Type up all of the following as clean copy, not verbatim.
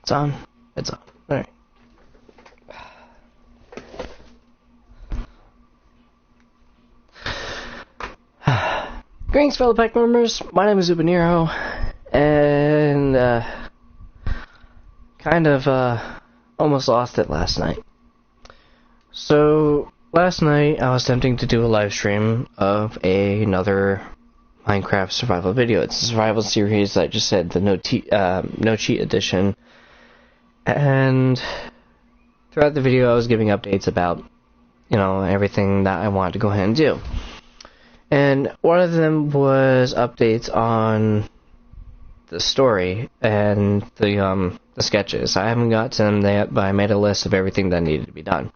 It's on. It's on. Alright. Greetings, fellow pack members. My name is Ubaniro, and almost lost it last night. So last night I was attempting to do a live stream of another Minecraft survival video. It's a survival series that just said the no cheat edition, and throughout the video I was giving updates about, everything that I wanted to go ahead and do. And one of them was updates on the story and the sketches. I haven't got to them yet, but I made a list of everything that needed to be done.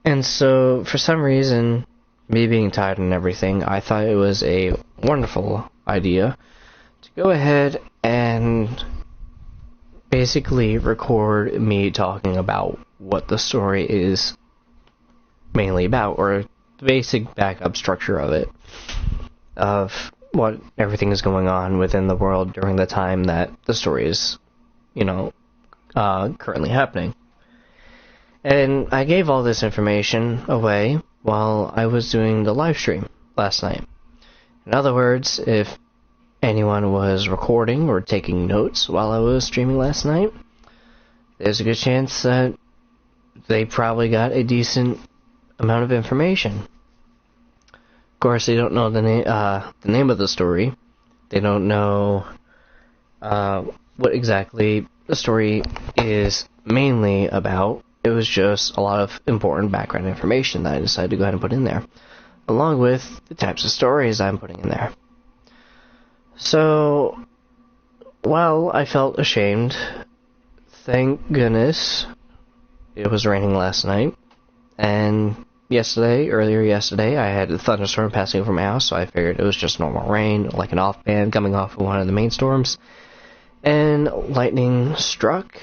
And so, for some reason, me being tired and everything, I thought it was a wonderful idea to go ahead and basically record me talking about what the story is mainly about, or the basic backup structure of it, of what everything is going on within the world during the time that the story is, currently happening. And I gave all this information away while I was doing the live stream last night. In other words, if anyone was recording or taking notes while I was streaming last night, there's a good chance that they probably got a decent amount of information. Of course, they don't know the name of the story. They don't know what exactly the story is mainly about. It was just a lot of important background information that I decided to go ahead and put in there, along with the types of stories I'm putting in there. So, while I felt ashamed, thank goodness it was raining last night, and earlier yesterday, I had a thunderstorm passing over my house, so I figured it was just normal rain, like an off-band coming off of one of the main storms, and lightning struck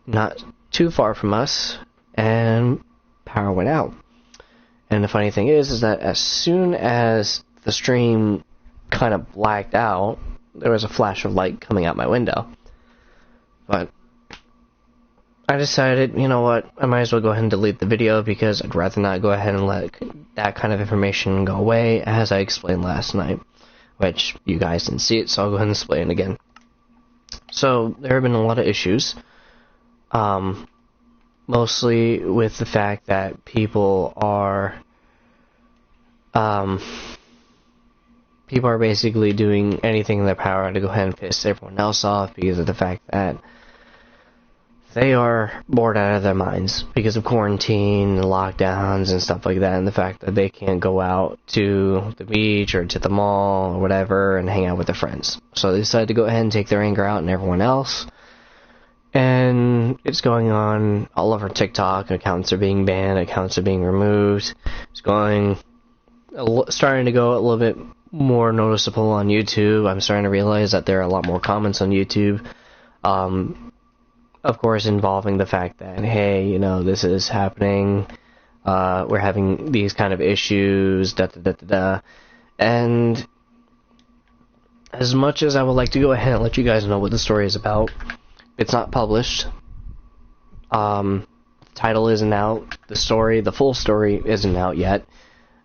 not too far from us, and power went out. And the funny thing is that as soon as the stream kind of blacked out, there was a flash of light coming out my window. But I decided, you know what, I might as well go ahead and delete the video, because I'd rather not go ahead and let that kind of information go away, as I explained last night, which you guys didn't see it, so I'll go ahead and explain it again. So, there have been a lot of issues, mostly with the fact that people are basically doing anything in their power to go ahead and piss everyone else off, because of the fact that they are bored out of their minds because of quarantine and lockdowns and stuff like that, and the fact that they can't go out to the beach or to the mall or whatever and hang out with their friends. So they decided to go ahead and take their anger out on everyone else. And it's going on all over TikTok. Accounts are being banned, accounts are being removed. It's starting to go a little bit more noticeable on YouTube. I'm starting to realize that there are a lot more comments on YouTube. Of course, involving the fact that, hey, this is happening, we're having these kind of issues, and as much as I would like to go ahead and let you guys know what the story is about, it's not published. The title isn't out, the full story isn't out yet,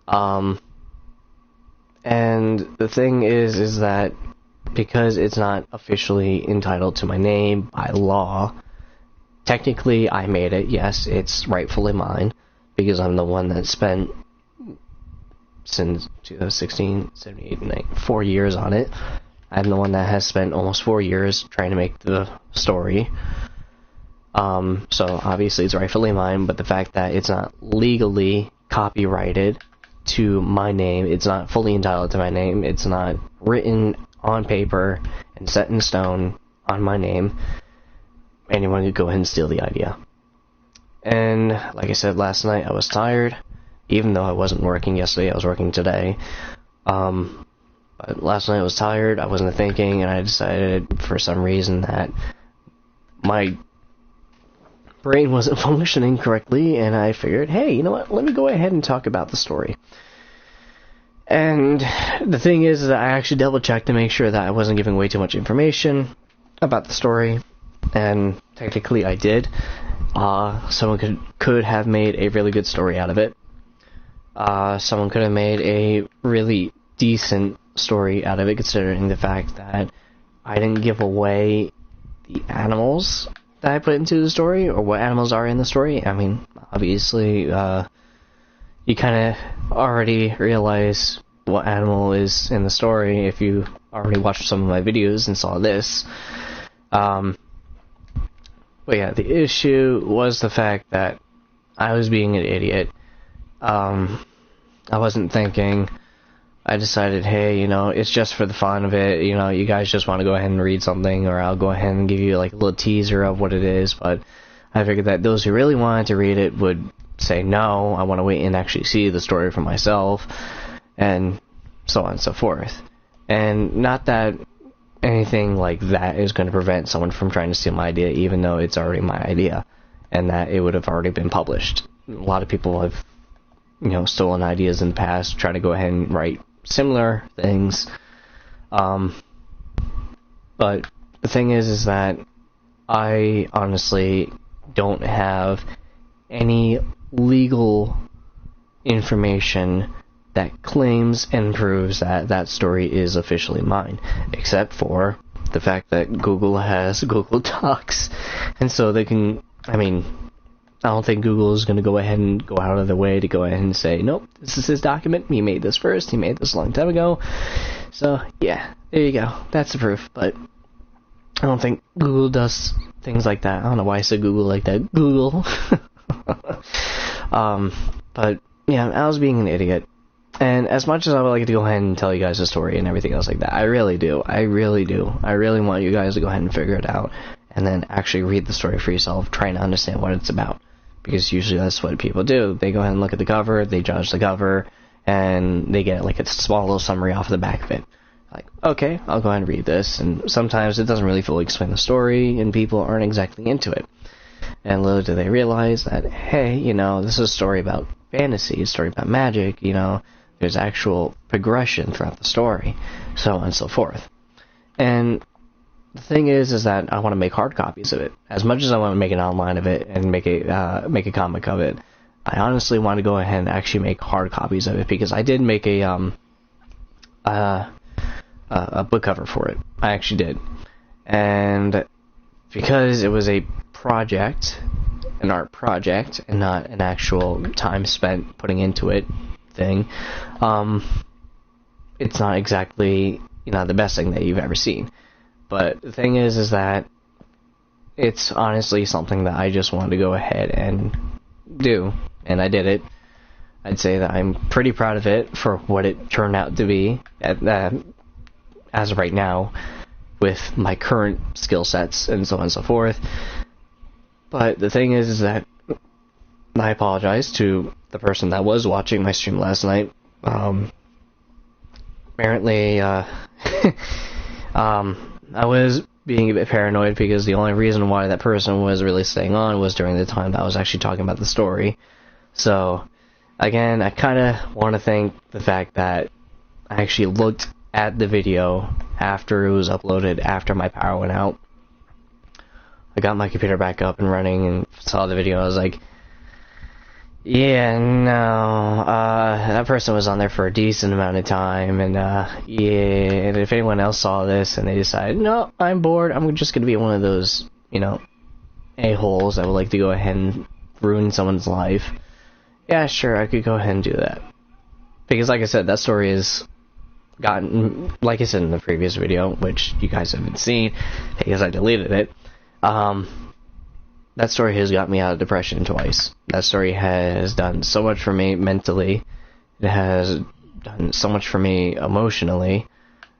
and the thing is that because it's not officially entitled to my name by law, technically I made it, yes, it's rightfully mine, because I'm the one that spent, since 2016, 78, 4 years on it. I'm the one that has spent almost 4 years trying to make the story. So obviously it's rightfully mine, but the fact that it's not legally copyrighted to my name, it's not fully entitled to my name, it's not written on paper and set in stone on my name, anyone could go ahead and steal the idea. And like I said last night, I was tired, even though I wasn't working yesterday, I was working today. But last night I was tired, I wasn't thinking, and I decided for some reason that my brain wasn't functioning correctly, and I figured, hey, you know what, let me go ahead and talk about the story. And the thing is that I actually double-checked to make sure that I wasn't giving way too much information, about the story, and technically I did. Someone could have made a really good story out of it. Someone could have made a really decent story out of it, considering the fact that I didn't give away the animals that I put into the story, or what animals are in the story. I mean, obviously, you kind of already realize what animal is in the story if you already watched some of my videos and saw this. But yeah, the issue was the fact that I was being an idiot. I wasn't thinking. I decided, hey, it's just for the fun of it. You guys just want to go ahead and read something, or I'll go ahead and give you like a little teaser of what it is. But I figured that those who really wanted to read it would say, no, I want to wait and actually see the story for myself, and so on and so forth. And not that anything like that is going to prevent someone from trying to steal my idea, even though it's already my idea, and that it would have already been published. A lot of people have, stolen ideas in the past, trying to go ahead and write similar things. But the thing is that I honestly don't have any legal information that claims and proves that that story is officially mine, except for the fact that Google has Google Docs, and so they can, I don't think Google is going to go ahead and go out of their way to go ahead and say, nope, this is his document, he made this first, he made this a long time ago. So, yeah, there you go, that's the proof. But I don't think Google does things like that. I don't know why I said Google like that. Google. But, yeah, I was being an idiot. And as much as I would like to go ahead and tell you guys the story and everything else like that, I really do. I really want you guys to go ahead and figure it out, and then actually read the story for yourself, trying to understand what it's about. Because usually that's what people do. They go ahead and look at the cover, they judge the cover, and they get like a small little summary off the back of it. Like, okay, I'll go ahead and read this. And sometimes it doesn't really fully explain the story, and people aren't exactly into it. And little do they realize that, hey, this is a story about fantasy, a story about magic, there's actual progression throughout the story, so on and so forth. And the thing is that I want to make hard copies of it. As much as I want to make an online of it and make a comic of it, I honestly want to go ahead and actually make hard copies of it, because I did make a book cover for it. I actually did. And because it was a project, an art project, and not an actual time spent putting into it thing, it's not exactly, the best thing that you've ever seen. But the thing is that it's honestly something that I just wanted to go ahead and do, and I did it. I'd say that I'm pretty proud of it for what it turned out to be as of right now, with my current skill sets and so on and so forth. But the thing is that I apologize to the person that was watching my stream last night. Apparently, I was being a bit paranoid, because the only reason why that person was really staying on was during the time that I was actually talking about the story. So, again, I kind of want to thank the fact that I actually looked at the video after it was uploaded, after my power went out. I got my computer back up and running and saw the video. I was like, yeah, no, that person was on there for a decent amount of time, and yeah, and if anyone else saw this and they decided, no, I'm bored, I'm just gonna be one of those, a-holes that would like to go ahead and ruin someone's life, yeah, sure, I could go ahead and do that. Because like I said, that story has gotten, like I said in the previous video, which you guys haven't seen, because I deleted it, that story has got me out of depression twice. That story has done so much for me mentally. It has done so much for me emotionally.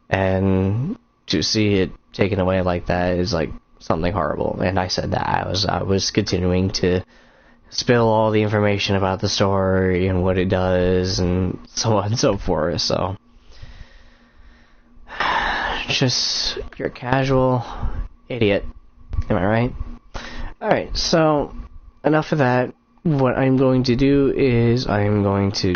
And to see it taken away like that is like something horrible. And I said that I was continuing to spill all the information about the story and what it does and so on and so forth. So, just you're a casual idiot. Am I right? Alright, so enough of that. What I'm going to do is I'm going to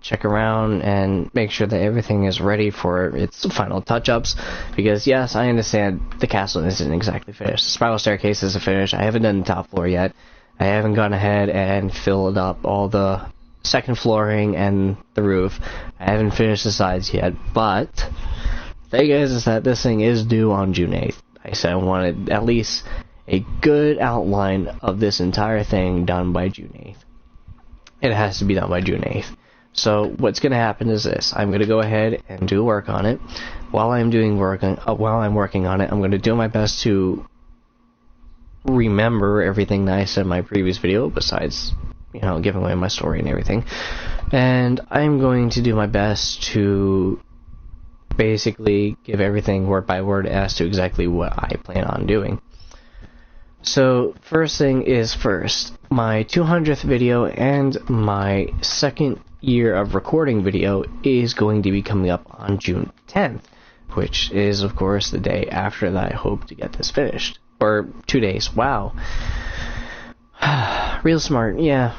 check around and make sure that everything is ready for its final touch-ups, because yes, I understand the castle isn't exactly finished. The spiral staircase isn't finished. I haven't done the top floor yet. I haven't gone ahead and filled up all the second flooring and the roof. I haven't finished the sides yet, but the thing is that this thing is due on June 8th. I said I wanted at least a good outline of this entire thing done by June 8th. It has to be done by June 8th. So what's going to happen is this. I'm going to go ahead and do work on it. While I'm working on it, I'm going to do my best to remember everything that I said in my previous video, besides, giving away my story and everything. And I'm going to do my best to basically give everything word by word as to exactly what I plan on doing. So, first thing is first, my 200th video and my second year of recording video is going to be coming up on June 10th, which is, of course, the day after that I hope to get this finished. Or 2 days, wow. Real smart, yeah.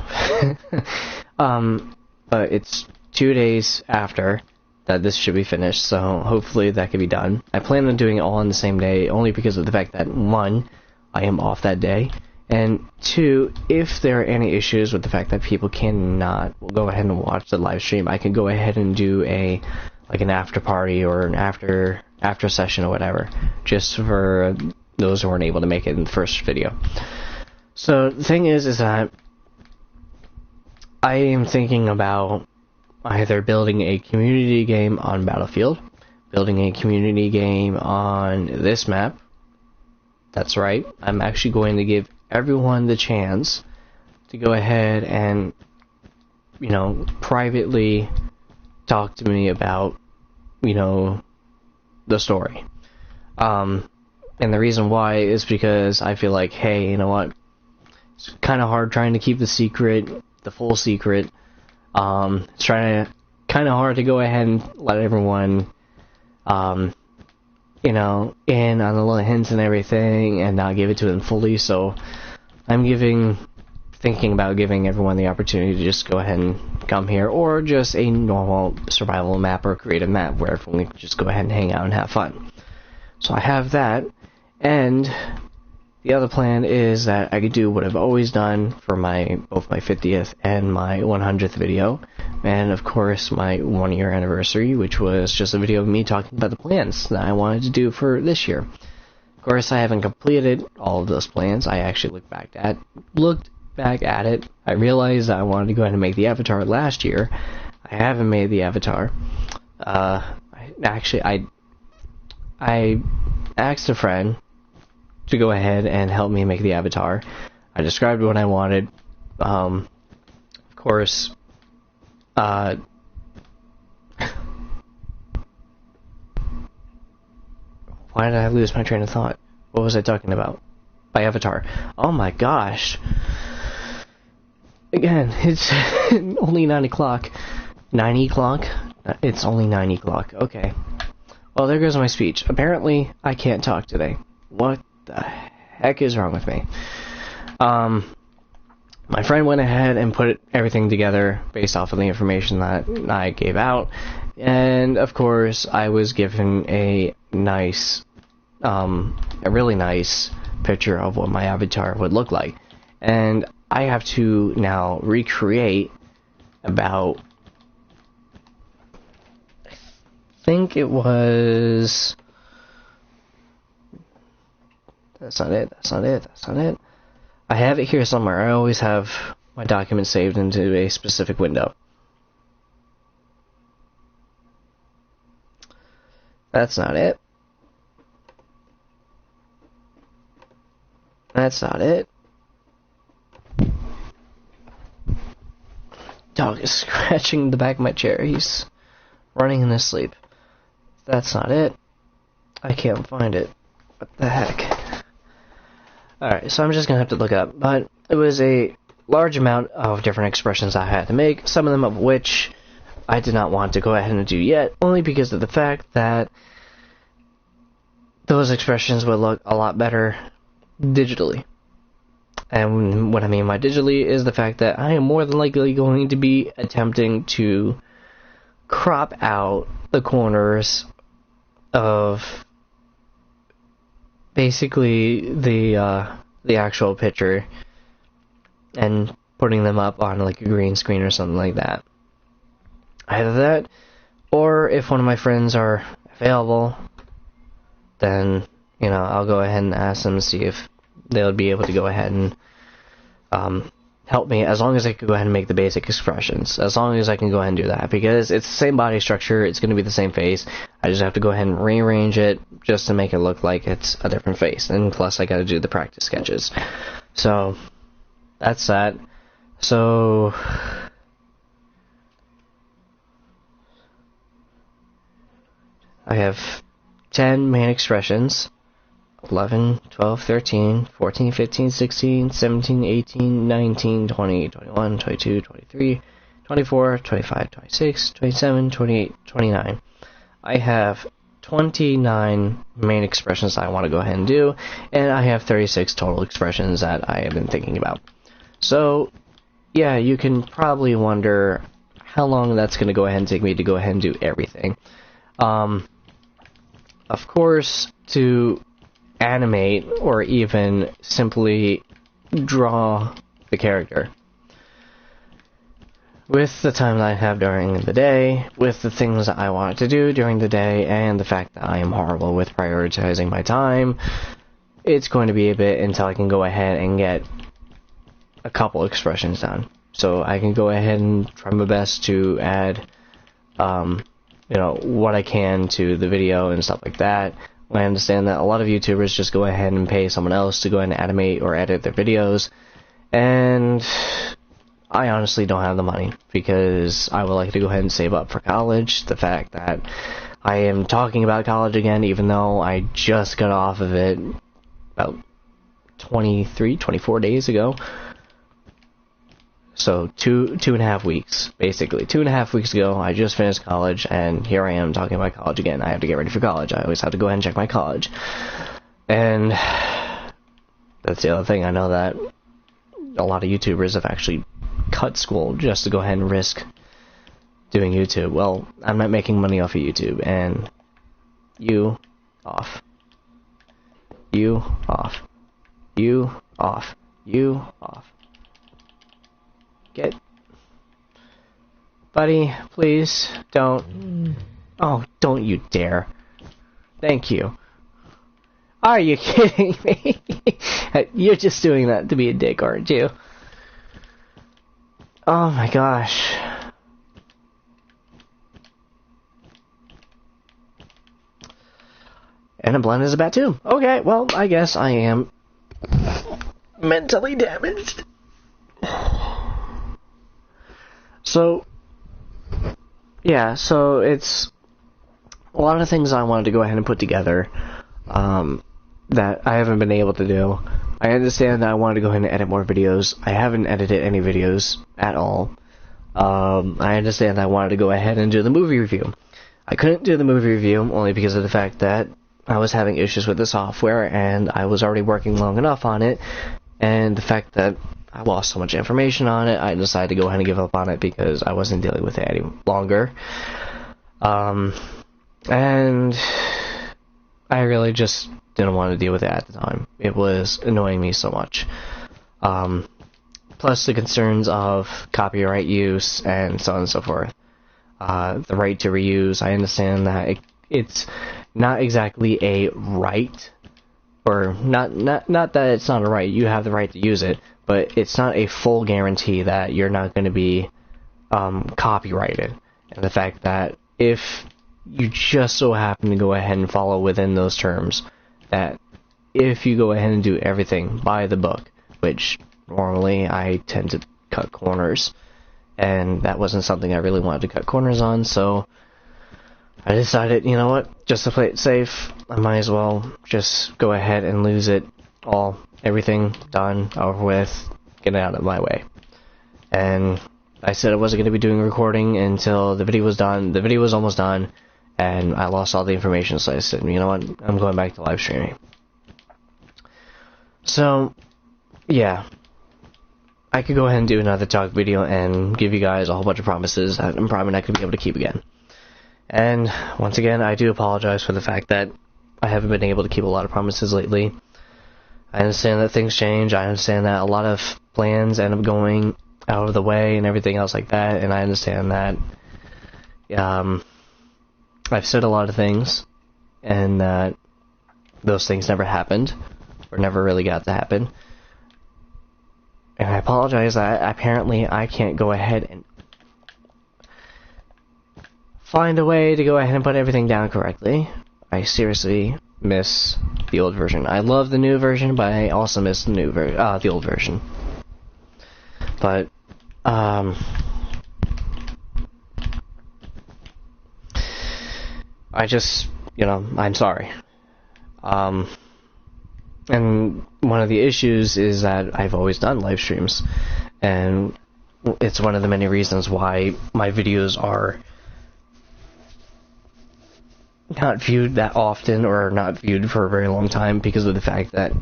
But it's 2 days after that this should be finished, so hopefully that can be done. I plan on doing it all on the same day, only because of the fact that, 1, I am off that day, and 2, if there are any issues with the fact that people cannot go ahead and watch the live stream, I can go ahead and do an after party or an after session or whatever, just for those who weren't able to make it in the first video. So the thing is that I am thinking about either building a community game on Battlefield, building a community game on this map. That's right, I'm actually going to give everyone the chance to go ahead and, privately talk to me about, the story. And the reason why is because I feel like, hey, you know what? It's kind of hard trying to keep the full secret. It's kind of hard to go ahead and let everyone, in on the little hints and everything, and not give it to them fully. So I'm thinking about giving everyone the opportunity to just go ahead and come here, or just a normal survival map or creative map where everyone can just go ahead and hang out and have fun. So I have that, and the other plan is that I could do what I've always done for both my 50th and my 100th video, and of course my 1-year anniversary, which was just a video of me talking about the plans that I wanted to do for this year. Of course, I haven't completed all of those plans. I actually looked back at it. I realized that I wanted to go ahead and make the avatar last year. I haven't made the avatar. I asked a friend to go ahead and help me make the avatar. I described what I wanted. Of course, why did I lose my train of thought? What was I talking about? My avatar. Oh my gosh. Again, it's only 9 o'clock. 9 o'clock? It's only 9 o'clock. Okay. Well, there goes my speech. Apparently, I can't talk today. What the heck is wrong with me? My friend went ahead and put everything together based off of the information that I gave out, and of course I was given a really nice picture of what my avatar would look like, and I have to now recreate about, I think it was, that's not it. I have it here somewhere. I always have my document saved into a specific window. That's not it. That's not it. Dog is scratching the back of my chair. He's running in his sleep. That's not it. I can't find it. What the heck? Alright, so I'm just going to have to look it up. But it was a large amount of different expressions I had to make, some of them of which I did not want to go ahead and do yet, only because of the fact that those expressions would look a lot better digitally. And what I mean by digitally is the fact that I am more than likely going to be attempting to crop out the corners of basically the actual picture and putting them up on like a green screen or something like that. Either that, or if one of my friends are available, then, you know, I'll go ahead and ask them to see if they'll be able to go ahead and help me, as long as I can go ahead and make the basic expressions, as long as I can go ahead and do that, because it's the same body structure, it's going to be the same face, I just have to go ahead and rearrange it just to make it look like it's a different face, and plus I got to do the practice sketches. So, that's that. So, I have 10 main expressions, 11, 12, 13, 14, 15, 16, 17, 18, 19, 20, 21, 22, 23, 24, 25, 26, 27, 28, 29. I have 29 main expressions I want to go ahead and do, and I have 36 total expressions that I have been thinking about. So, yeah, you can probably wonder how long that's going to go ahead and take me to go ahead and do everything. Of course, to animate or even simply draw the character, with the time that I have during the day, with the things that I want to do during the day, and the fact that I am horrible with prioritizing my time, it's going to be a bit until I can go ahead and get a couple expressions done. So I can go ahead and try my best to add, you know, what I can to the video and stuff like that. I understand that a lot of YouTubers just go ahead and pay someone else to go ahead and animate or edit their videos, and I honestly don't have the money, because I would like to go ahead and save up for college. The fact that I am talking about college again, even though I just got off of it about 24 days ago. So, two and a half weeks, basically. 2.5 weeks ago, I just finished college, and here I am talking about college again. I have to get ready for college. I always have to go ahead and check my college. And that's the other thing. I know that a lot of YouTubers have actually cut school just to go ahead and risk doing YouTube. Well, I'm not making money off of YouTube, and you off. You off. You off. You off. Get, buddy, please, don't. Oh, don't you dare. Thank you. Are you kidding me? You're just doing that to be a dick, aren't you? Oh my gosh. And I'm blind as a bat too. Okay, well, I guess I am mentally damaged. So, yeah, so it's a lot of things I wanted to go ahead and put together that I haven't been able to do. I understand that I wanted to go ahead and edit more videos. I haven't edited any videos at all. I understand that I wanted to go ahead and do the movie review. I couldn't do the movie review only because of the fact that I was having issues with the software, and I was already working long enough on it, and the fact that I lost so much information on it, I decided to go ahead and give up on it because I wasn't dealing with it any longer. And I really just didn't want to deal with it at the time. It was annoying me so much. Plus the concerns of copyright use and so on and so forth. The right to reuse, I understand that it's not exactly a right, or not that it's not a right, you have the right to use it, but it's not a full guarantee that you're not going to be copyrighted. And the fact that if you just so happen to go ahead and follow within those terms, that if you go ahead and do everything by the book, which normally I tend to cut corners, and that wasn't something I really wanted to cut corners on, so I decided, you know what, just to play it safe, I might as well just go ahead and lose it all. Everything done, over with, get it out of my way. And I said I wasn't going to be doing recording until the video was done. The video was almost done, and I lost all the information, so I said, you know what, I'm going back to live streaming. So, yeah. I could go ahead and do another talk video and give you guys a whole bunch of promises that I'm probably not going to be able to keep again. And once again, I do apologize for the fact that I haven't been able to keep a lot of promises lately. I understand that things change. I understand that a lot of plans end up going out of the way and everything else like that. And I understand that I've said a lot of things and that those things never happened or never really got to happen. And I apologize that apparently I can't go ahead and find a way to go ahead and put everything down correctly. I seriously miss the old version. I love the new version, but I also miss the old version. But I just, I'm sorry. And one of the issues is that I've always done live streams, and it's one of the many reasons why my videos are not viewed that often or not viewed for a very long time, because of the fact that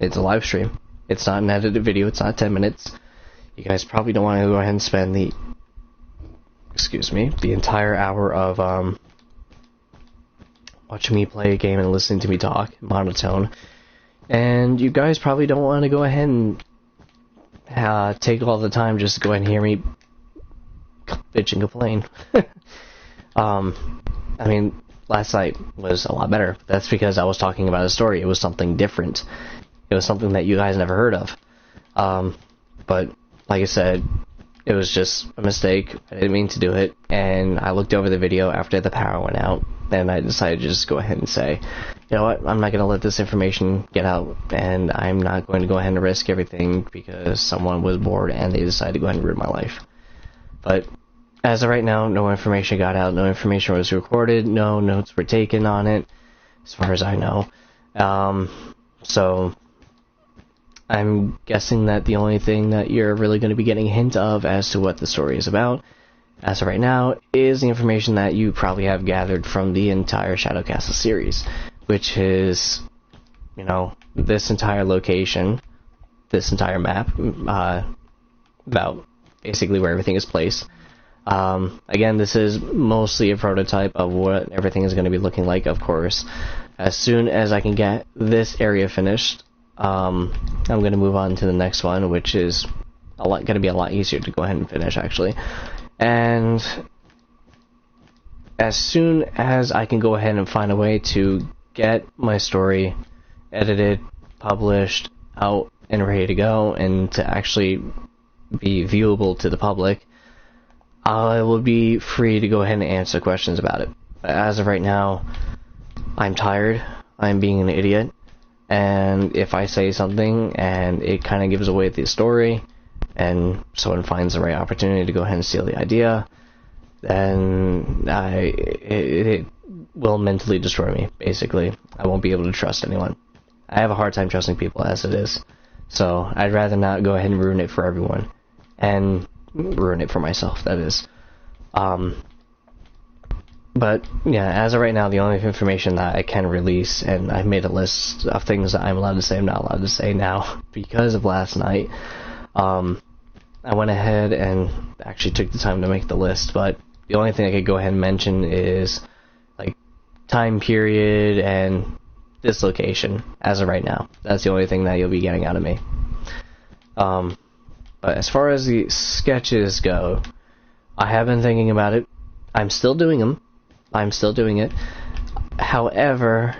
it's a live stream. It's not an edited video. It's not 10 minutes. You guys probably don't want to go ahead and spend the entire hour of watching me play a game and listening to me talk monotone. And you guys probably don't want to go ahead and take all the time just to go ahead and hear me bitch and complain. I mean, last night was a lot better. That's because I was talking about a story. It was something different. It was something that you guys never heard of. But like I said, it was just a mistake. I didn't mean to do it. And I looked over the video after the power went out, and I decided to just go ahead and say, you know what, I'm not going to let this information get out, and I'm not going to go ahead and risk everything because someone was bored and they decided to go ahead and ruin my life. But as of right now, no information got out, no information was recorded, no notes were taken on it, as far as I know. So I'm guessing that the only thing that you're really going to be getting a hint of as to what the story is about, as of right now, is the information that you probably have gathered from the entire Shadow Castle series, which is, this entire location, this entire map, about basically where everything is placed. Again, this is mostly a prototype of what everything is going to be looking like, of course. As soon as I can get this area finished, I'm going to move on to the next one, which is going to be a lot easier to go ahead and finish, actually. And as soon as I can go ahead and find a way to get my story edited, published, out, and ready to go, and to actually be viewable to the public, I will be free to go ahead and answer questions about it. But as of right now, I'm tired. I'm being an idiot. And if I say something and it kind of gives away the story, and someone finds the right opportunity to go ahead and steal the idea, then it will mentally destroy me, basically. I won't be able to trust anyone. I have a hard time trusting people as it is. So I'd rather not go ahead and ruin it for everyone. And ruin it for myself, that is. But yeah, as of right now, the only information that I can release, and I've made a list of things that I'm allowed to say, I'm not allowed to say now because of last night. I went ahead and actually took the time to make the list, but the only thing I could go ahead and mention is like time period and this location as of right now. That's the only thing that you'll be getting out of me. But as far as the sketches go, I have been thinking about it. I'm still doing them. I'm still doing it. However,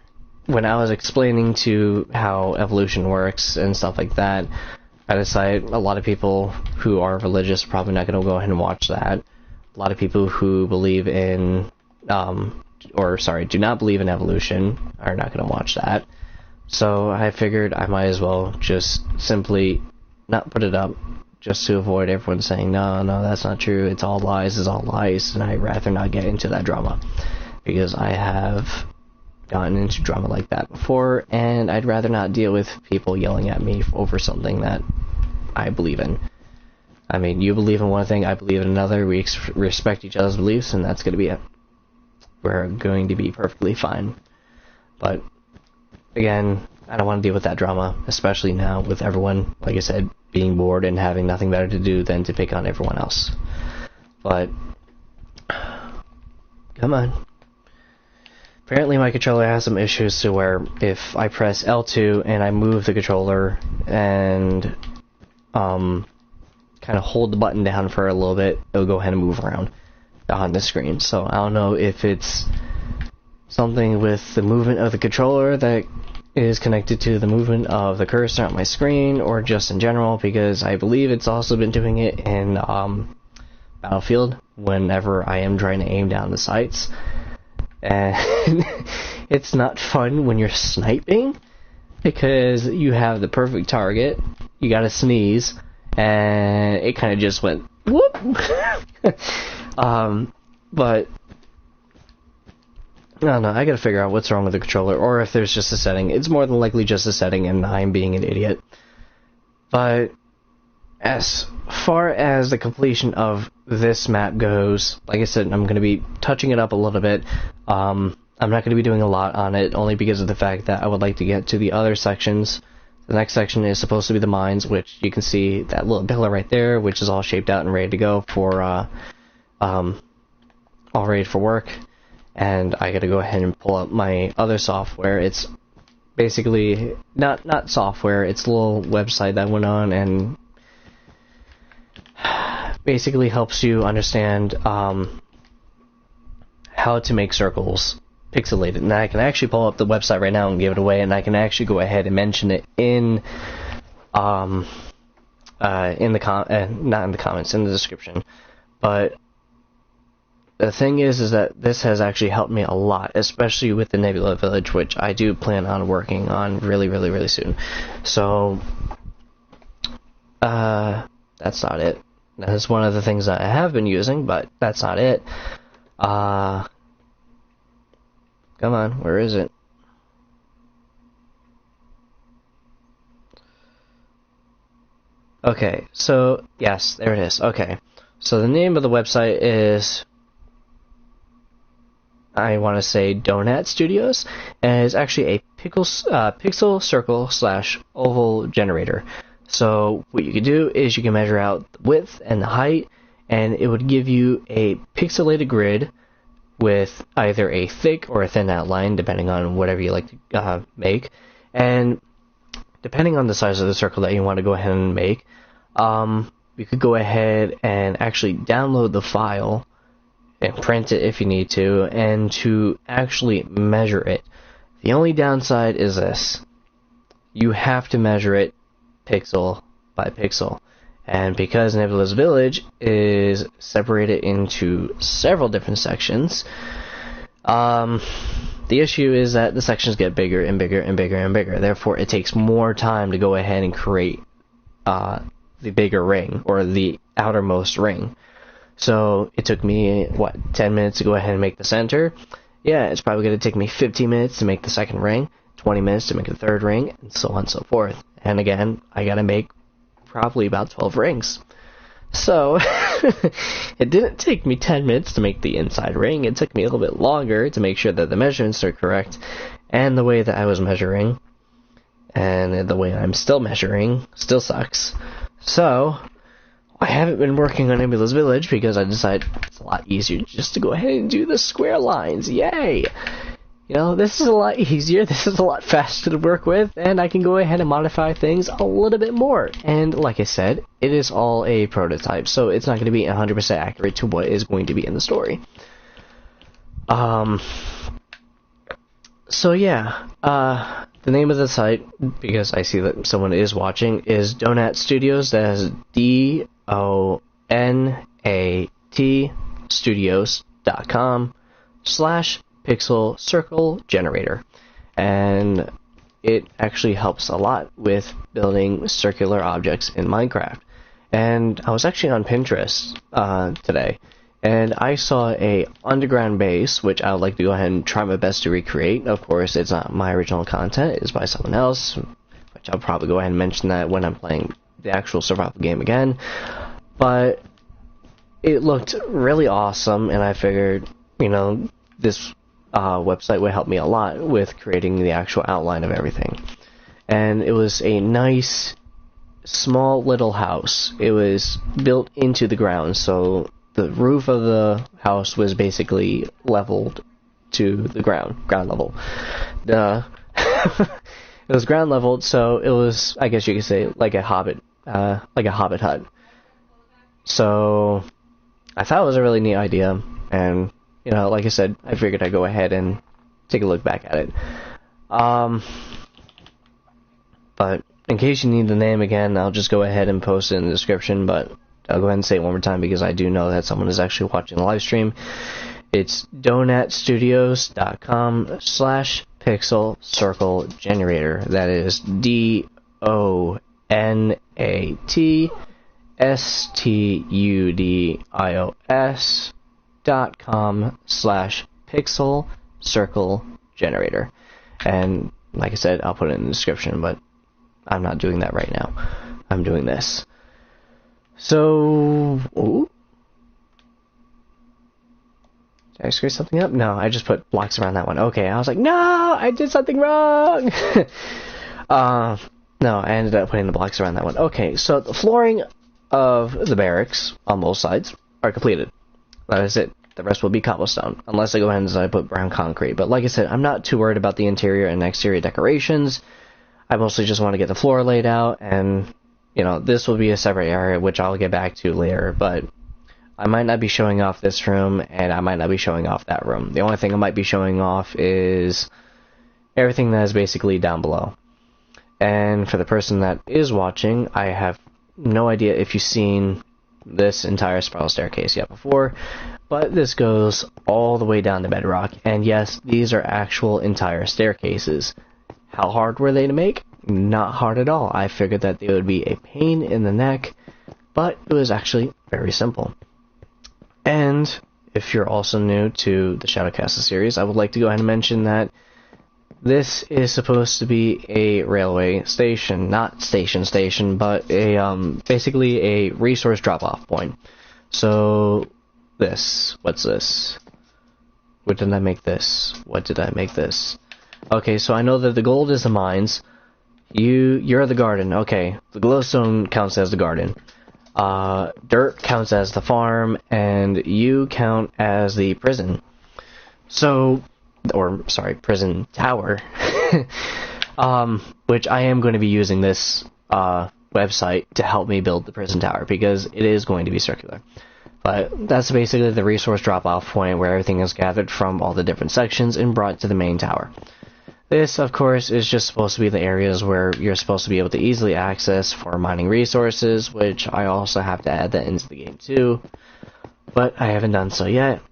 when I was explaining to how evolution works and stuff like that, I decided a lot of people who are religious are probably not going to go ahead and watch that. A lot of people who believe in, do not believe in evolution are not going to watch that. So I figured I might as well just simply not put it up, just to avoid everyone saying, no, that's not true, it's all lies, and I'd rather not get into that drama, because I have gotten into drama like that before, and I'd rather not deal with people yelling at me over something that I believe in. I mean, you believe in one thing, I believe in another, we respect each other's beliefs, and that's going to be it. We're going to be perfectly fine. But, again, I don't want to deal with that drama, especially now with everyone, like I said, being bored and having nothing better to do than to pick on everyone else. But, come on. Apparently my controller has some issues to where if I press L2 and I move the controller and kind of hold the button down for a little bit, it'll go ahead and move around on the screen. So I don't know if it's something with the movement of the controller that is connected to the movement of the cursor on my screen, or just in general, because I believe it's also been doing it in Battlefield whenever I am trying to aim down the sights. And it's not fun when you're sniping, because you have the perfect target, you gotta sneeze, and it kind of just went whoop. But I don't know, I gotta figure out what's wrong with the controller, or if there's just a setting. It's more than likely just a setting and I'm being an idiot. But as far as the completion of this map goes, like I said, I'm going to be touching it up a little bit. I'm not going to be doing a lot on it, only because of the fact that I would like to get to the other sections. The next section is supposed to be the mines, which you can see that little pillar right there, which is all shaped out and ready to go for, all ready for work. And I gotta go ahead and pull up my other software. It's basically not software, it's a little website that I went on and basically helps you understand how to make circles pixelated. And I can actually pull up the website right now and give it away, and I can actually go ahead and mention it in the not in the comments, in the description. But the thing is that this has actually helped me a lot, especially with the Nebula Village, which I do plan on working on really soon. So, that's not it. That's one of the things that I have been using, but that's not it. Come on, where is it? Okay, so, yes, there it is. Okay, so the name of the website is, I want to say, Donut Studios, and it's actually a pixel circle / oval generator. So what you can do is you can measure out the width and the height, and it would give you a pixelated grid with either a thick or a thin outline, depending on whatever you like to make. And depending on the size of the circle that you want to go ahead and make, you could go ahead and actually download the file and print it if you need to, and to actually measure it. The only downside is this: you have to measure it pixel by pixel, and because Nebula's Village is separated into several different sections, the issue is that the sections get bigger and bigger and bigger and bigger. Therefore, it takes more time to go ahead and create the bigger ring, or the outermost ring. So it took me, 10 minutes to go ahead and make the center. Yeah, it's probably going to take me 15 minutes to make the second ring, 20 minutes to make the third ring, and so on and so forth. And again, I gotta make probably about 12 rings. So, it didn't take me 10 minutes to make the inside ring. It took me a little bit longer to make sure that the measurements are correct, and the way that I was measuring, and the way I'm still measuring, still sucks. So, I haven't been working on Nebula's Village because I decided it's a lot easier just to go ahead and do the square lines. Yay! You know, this is a lot easier, this is a lot faster to work with, and I can go ahead and modify things a little bit more. And like I said, it is all a prototype, so it's not going to be 100% accurate to what is going to be in the story. So yeah, the name of the site, because I see that someone is watching, is Donut Studios. That is DONAT studios.com/pixel circle generator, and it actually helps a lot with building circular objects in Minecraft. And I was actually on Pinterest today, and I saw a underground base, which I would like to go ahead and try my best to recreate. Of course, it's not my original content, it's by someone else, which I'll probably go ahead and mention that when I'm playing the actual survival game again. But it looked really awesome, and I figured, you know, this website would help me a lot with creating the actual outline of everything. And it was a nice, small little house. It was built into the ground, so the roof of the house was basically leveled to the ground level. It was ground leveled, so it was, I guess you could say, like a hobbit hut. So I thought it was a really neat idea, and like I said, I figured I'd go ahead and take a look back at it. But in case you need the name again, I'll just go ahead and post it in the description, but I'll go ahead and say it one more time because I do know that someone is actually watching the live stream. It's donatstudios.com/pixel circle generator. That is DonatStudios.com/pixel circle generator. And like I said, I'll put it in the description, but I'm not doing that right now. I'm doing this. So, ooh. Did I screw something up? No, I just put blocks around that one. Okay, I was like, no, I did something wrong! No, I ended up putting the blocks around that one. Okay, so the flooring of the barracks on both sides are completed. That is it. The rest will be cobblestone, unless I go ahead and decide to put brown concrete. But like I said, I'm not too worried about the interior and exterior decorations. I mostly just want to get the floor laid out, and, this will be a separate area, which I'll get back to later, but I might not be showing off this room, and I might not be showing off that room. The only thing I might be showing off is everything that is basically down below. And for the person that is watching, I have no idea if you've seen this entire spiral staircase yet before, but this goes all the way down to bedrock, and yes, these are actual entire staircases. How hard were they to make? Not hard at all. I figured that they would be a pain in the neck, but it was actually very simple. And if you're also new to the Shadowcastle series, I would like to go ahead and mention that this is supposed to be a railway station, not station, but basically a resource drop-off point. So what's this? What did I make this? Okay, so I know that the gold is the mines. You're the garden. Okay, the glowstone counts as the garden. Dirt counts as the farm, and you count as the prison. Prison tower. Which I am going to be using this website to help me build the prison tower, because it is going to be circular. But that's basically the resource drop-off point where everything is gathered from all the different sections and brought to the main tower. This, of course, is just supposed to be the areas where you're supposed to be able to easily access for mining resources, which I also have to add that into the game too, but I haven't done so yet.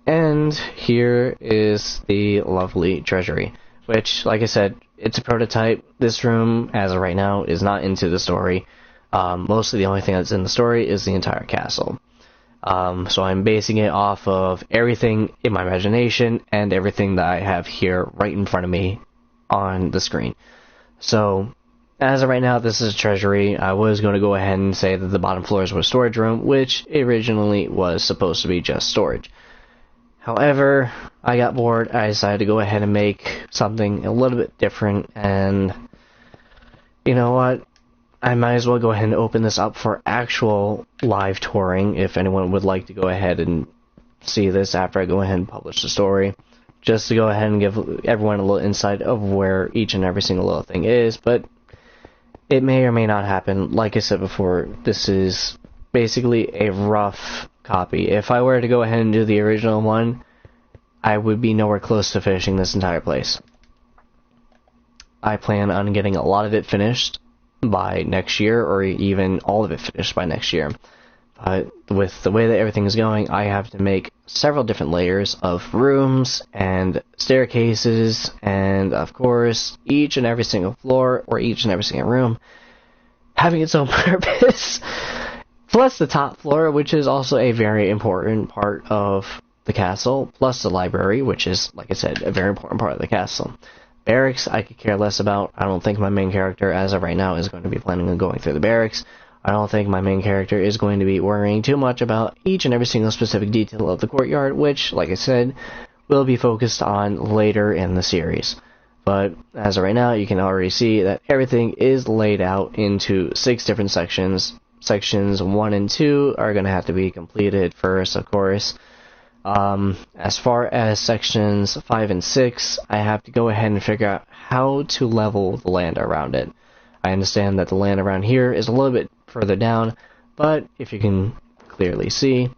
And here is the lovely Treasury, which, like I said, it's a prototype. This room, as of right now, is not into the story. Mostly the only thing that's in the story is the entire castle. So I'm basing it off of everything in my imagination and everything that I have here right in front of me on the screen. So, as of right now, this is a Treasury. I was going to go ahead and say that the bottom floors were a storage room, which originally was supposed to be just storage. However, I got bored. I decided to go ahead and make something a little bit different, and you know what? I might as well go ahead and open this up for actual live touring if anyone would like to go ahead and see this after I go ahead and publish the story. Just to go ahead and give everyone a little insight of where each and every single little thing is, but it may or may not happen. Like I said before, this is basically a rough copy. If I were to go ahead and do the original one, I would be nowhere close to finishing this entire place. I plan on getting a lot of it finished by next year, or even all of it finished by next year. But with the way that everything is going, I have to make several different layers of rooms and staircases, and of course, each and every single floor, or each and every single room, having its own purpose. Plus the top floor, which is also a very important part of the castle, plus the library, which is, like I said, a very important part of the castle. Barracks, I could care less about. I don't think my main character, as of right now, is going to be planning on going through the barracks. I don't think my main character is going to be worrying too much about each and every single specific detail of the courtyard, which, like I said, will be focused on later in the series. but as of right now, you can already see that everything is laid out into 6 different sections. Sections 1 and 2 are going to have to be completed first, of course. As far as sections 5 and 6, I have to go ahead and figure out how to level the land around it. I understand that the land around here is a little bit further down, but if you can clearly see,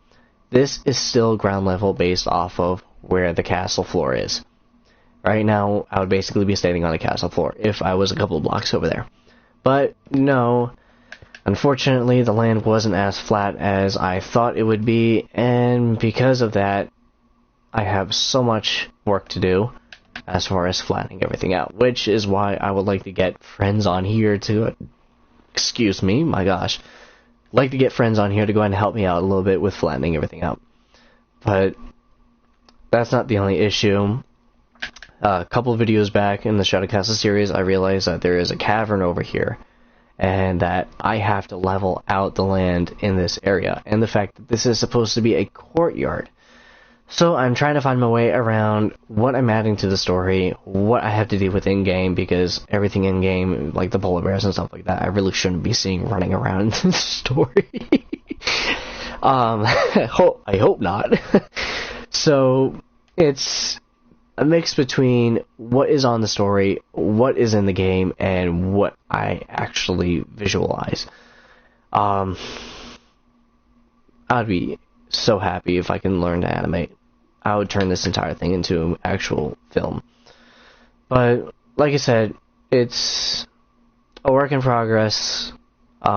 this is still ground level based off of where the castle floor is. Right now, I would basically be standing on the castle floor if I was a couple of blocks over there. But no, unfortunately, the land wasn't as flat as I thought it would be, and because of that, I have so much work to do as far as flattening everything out, which is why I would like to get friends on here to, excuse me, my gosh, like to get friends on here to go ahead and help me out a little bit with flattening everything out. But that's not the only issue. A couple of videos back in the Shadow Castle series, I realized that there is a cavern over here, and that I have to level out the land in this area, and the fact that this is supposed to be a courtyard. So I'm trying to find my way around what I'm adding to the story, what I have to do with in-game, because everything in-game, like the polar bears and stuff like that, I really shouldn't be seeing running around in the story. I hope not. So it's a mix between what is on the story, what is in the game, and what I actually visualize. I'd be so happy if I can learn to animate. I would turn this entire thing into an actual film. But, like I said, it's a work in progress. It's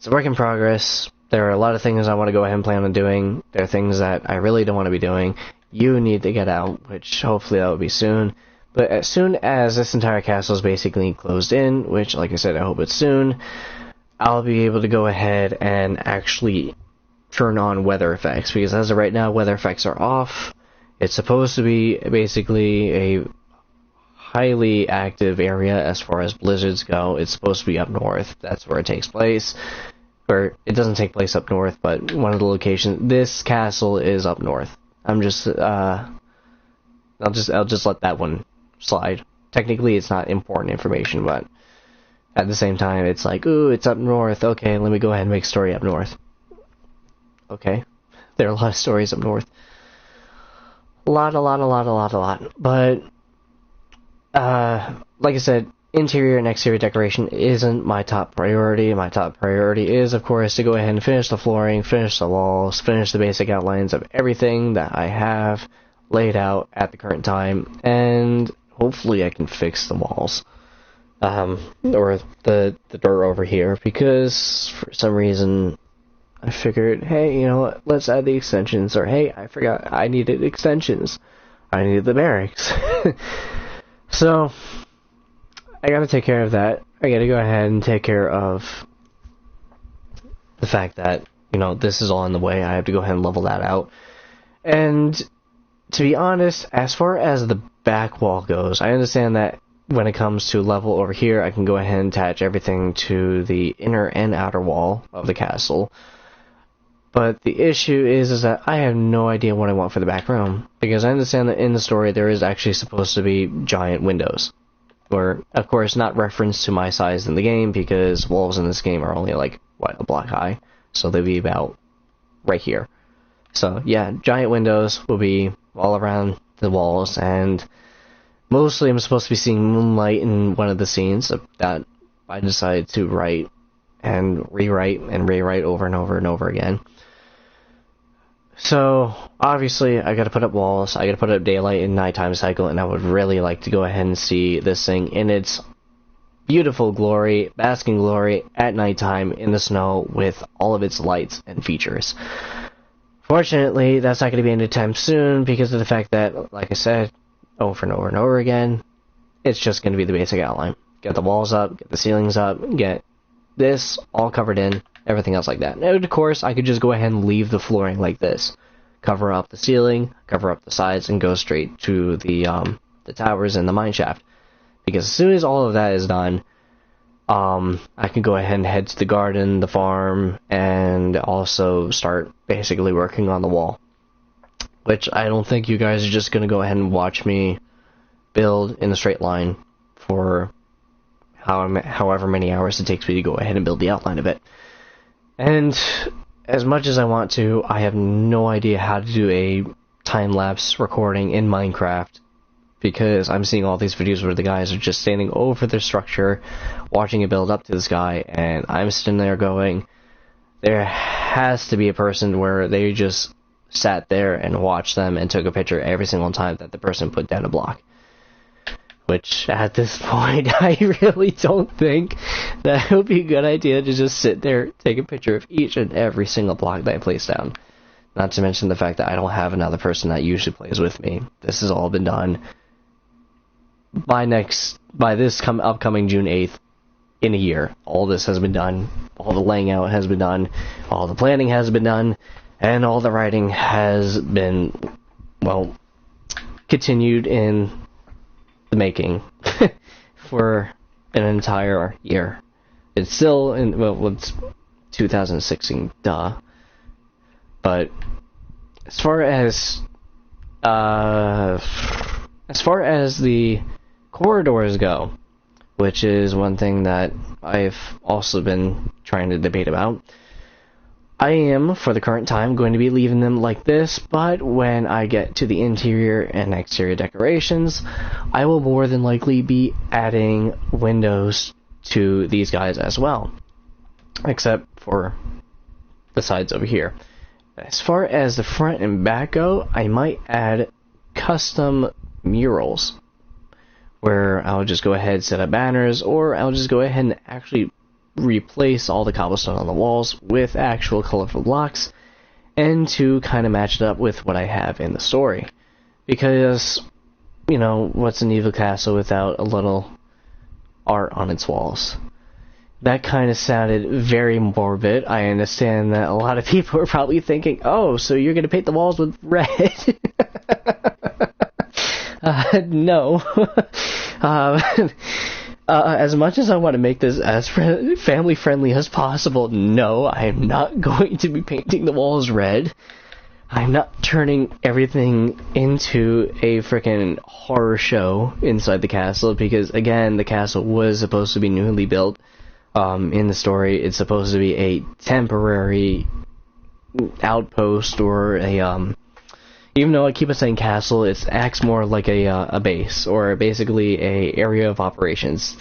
a work in progress. There are a lot of things I want to go ahead and plan on doing. There are things that I really don't want to be doing. You need to get out, which hopefully that will be soon. But as soon as this entire castle is basically closed in, which, like I said, I hope it's soon, I'll be able to go ahead and actually turn on weather effects. Because as of right now, weather effects are off. It's supposed to be basically a highly active area as far as blizzards go. It's supposed to be up north. That's where it takes place. Or it doesn't take place up north, but one of the locations. This castle is up north. I'll just let that one slide. Technically, it's not important information, but at the same time, it's like, ooh, it's up north. Okay, let me go ahead and make a story up north. Okay, there are a lot of stories up north. A lot. But like I said, interior and exterior decoration isn't my top priority. My top priority is, of course, to go ahead and finish the flooring, finish the walls, finish the basic outlines of everything that I have laid out at the current time, and hopefully I can fix the walls. Or the door over here, because for some reason I figured, hey, you know what, let's add the extensions, or hey, I forgot I needed extensions. I needed the barracks. So I gotta take care of that. I gotta go ahead and take care of the fact that, you know, this is all in the way. I have to go ahead and level that out. And to be honest, as far as the back wall goes, I understand that when it comes to level over here, I can go ahead and attach everything to the inner and outer wall of the castle. But the issue is that I have no idea what I want for the back room. Because I understand that in the story there is actually supposed to be giant windows. Or, of course, not referenced to my size in the game, because walls in this game are only, like, what, a block high? So they'll be about right here. So, yeah, giant windows will be all around the walls, and mostly I'm supposed to be seeing moonlight in one of the scenes that I decided to write and rewrite over and over and over again. So, obviously, I gotta put up walls, I gotta put up daylight and nighttime cycle, and I would really like to go ahead and see this thing in its beautiful glory, basking glory, at nighttime in the snow with all of its lights and features. Fortunately, that's not gonna be anytime soon, because of the fact that, like I said, over and over and over again, it's just gonna be the basic outline. Get the walls up, get the ceilings up, get this all covered in, everything else like that. And of course, I could just go ahead and leave the flooring like this. Cover up the ceiling, cover up the sides, and go straight to the towers and the mine shaft. Because as soon as all of that is done, I can go ahead and head to the garden, the farm, and also start basically working on the wall. which I don't think you guys are just going to go ahead and watch me build in a straight line for however many hours it takes me to go ahead and build the outline of it. And as much as I want to, I have no idea how to do a time-lapse recording in Minecraft, because I'm seeing all these videos where the guys are just standing over their structure, watching it build up to the sky, and I'm sitting there going, there has to be a person where they just sat there and watched them and took a picture every single time that the person put down a block. Which, at this point, I really don't think that it would be a good idea to just sit there, take a picture of each and every single block that I place down. Not to mention the fact that I don't have another person that usually plays with me. This has all been done by this upcoming June 8th in a year. All this has been done, all the laying out has been done, all the planning has been done, and all the writing has been, well, continued in the making for an entire year. It's still in, well, it's 2016, duh. But as far as the corridors go, which is one thing that I've also been trying to debate about, I am, for the current time, going to be leaving them like this, but when I get to the interior and exterior decorations, I will more than likely be adding windows to these guys as well, except for the sides over here. As far as the front and back go, I might add custom murals, where I'll just go ahead and set up banners, or I'll just go ahead and actually replace all the cobblestone on the walls with actual colorful blocks, and to kind of match it up with what I have in the story. Because, you know, what's an evil castle without a little art on its walls? That kind of sounded very morbid. I understand that a lot of people are probably thinking, oh, so you're going to paint the walls with red? No. As much as I want to make this as family-friendly as possible, no, I am not going to be painting the walls red. I'm not turning everything into a freaking horror show inside the castle, because, again, the castle was supposed to be newly built. In the story, it's supposed to be a temporary outpost, or a, even though I keep on saying castle, it acts more like a base, or basically a area of operations.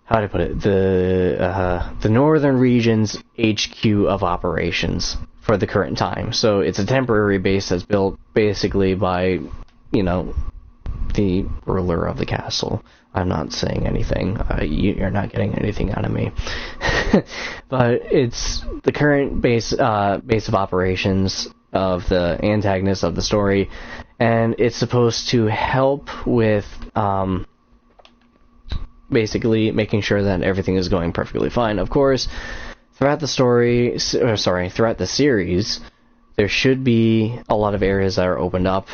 How to put it? The northern region's HQ of operations for the current time. So it's a temporary base that's built basically by, you know, the ruler of the castle. I'm not saying anything. You're not getting anything out of me. But it's the current base of operations of the antagonist of the story, and it's supposed to help with basically making sure that everything is going perfectly fine. Of course, throughout the throughout the series, there should be a lot of areas that are opened up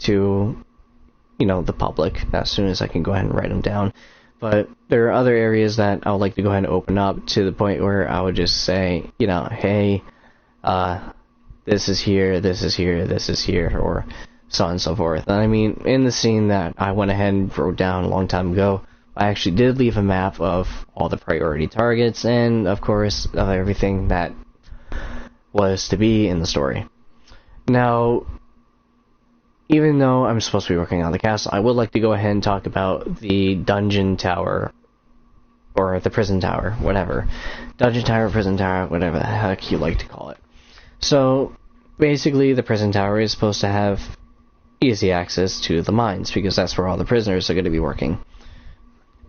to, you know, the public, as soon as I can go ahead and write them down. But there are other areas that I would like to go ahead and open up to the point where I would just say, you know, hey, this is here, this is here, this is here, or so on and so forth. And I mean, in the scene that I went ahead and wrote down a long time ago, I actually did leave a map of all the priority targets, and of course, of everything that was to be in the story. Now, even though I'm supposed to be working on the castle, I would like to go ahead and talk about the dungeon tower, or the prison tower, whatever. Dungeon tower, prison tower, whatever the heck you like to call it. So, basically, the prison tower is supposed to have easy access to the mines, because that's where all the prisoners are going to be working.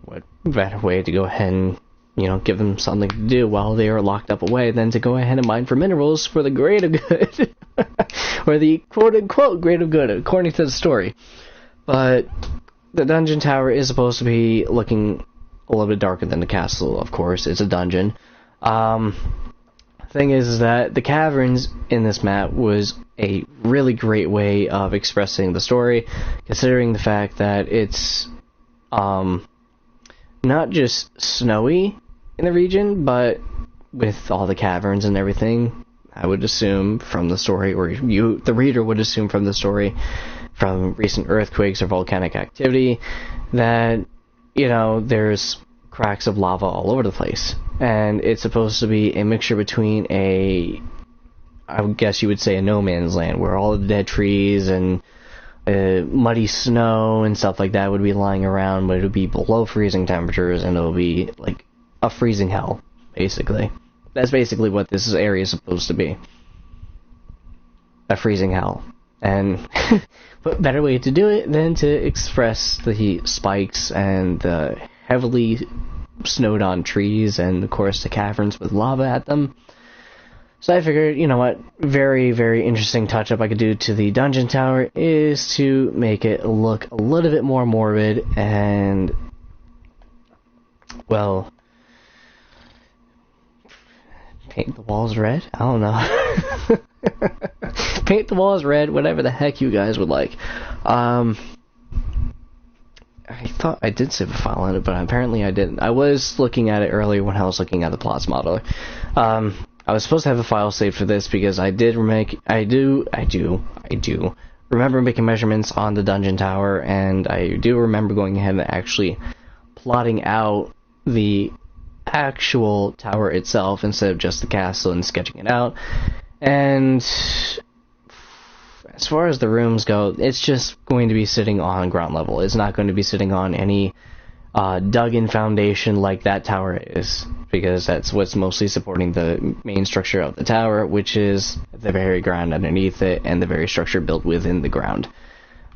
What better way to go ahead and, you know, give them something to do while they are locked up away than to go ahead and mine for minerals for the greater good, or the quote-unquote greater good, according to the story. But the dungeon tower is supposed to be looking a little bit darker than the castle, of course. It's a dungeon. Thing is that the caverns in this map was a really great way of expressing the story, considering the fact that it's not just snowy in the region, but with all the caverns and everything, I would assume from the story, or you, the reader, would assume from the story, from recent earthquakes or volcanic activity, that, you know, there's cracks of lava all over the place. And it's supposed to be a mixture between I would guess you would say a no man's land, where all the dead trees and muddy snow and stuff like that would be lying around, but it would be below freezing temperatures, and it will be like a freezing hell, basically. That's basically what this area is supposed to be. A freezing hell. And what better way to do it than to express the spikes and the heavily snowed on trees and, of course, the caverns with lava at them. So I figured, you know what, very, very interesting touch-up I could do to the dungeon tower is to make it look a little bit more morbid and, well, paint the walls red? I don't know. Paint the walls red, whatever the heck you guys would like. I thought I did save a file on it, but apparently I didn't. I was looking at it earlier when I was looking at the plots modeler. I was supposed to have a file saved for this because I do remember making measurements on the dungeon tower, and I do remember going ahead and actually plotting out the actual tower itself instead of just the castle and sketching it out. And as far as the rooms go, it's just going to be sitting on ground level. It's not going to be sitting on any dug-in foundation like that tower is, because that's what's mostly supporting the main structure of the tower, which is the very ground underneath it and the very structure built within the ground.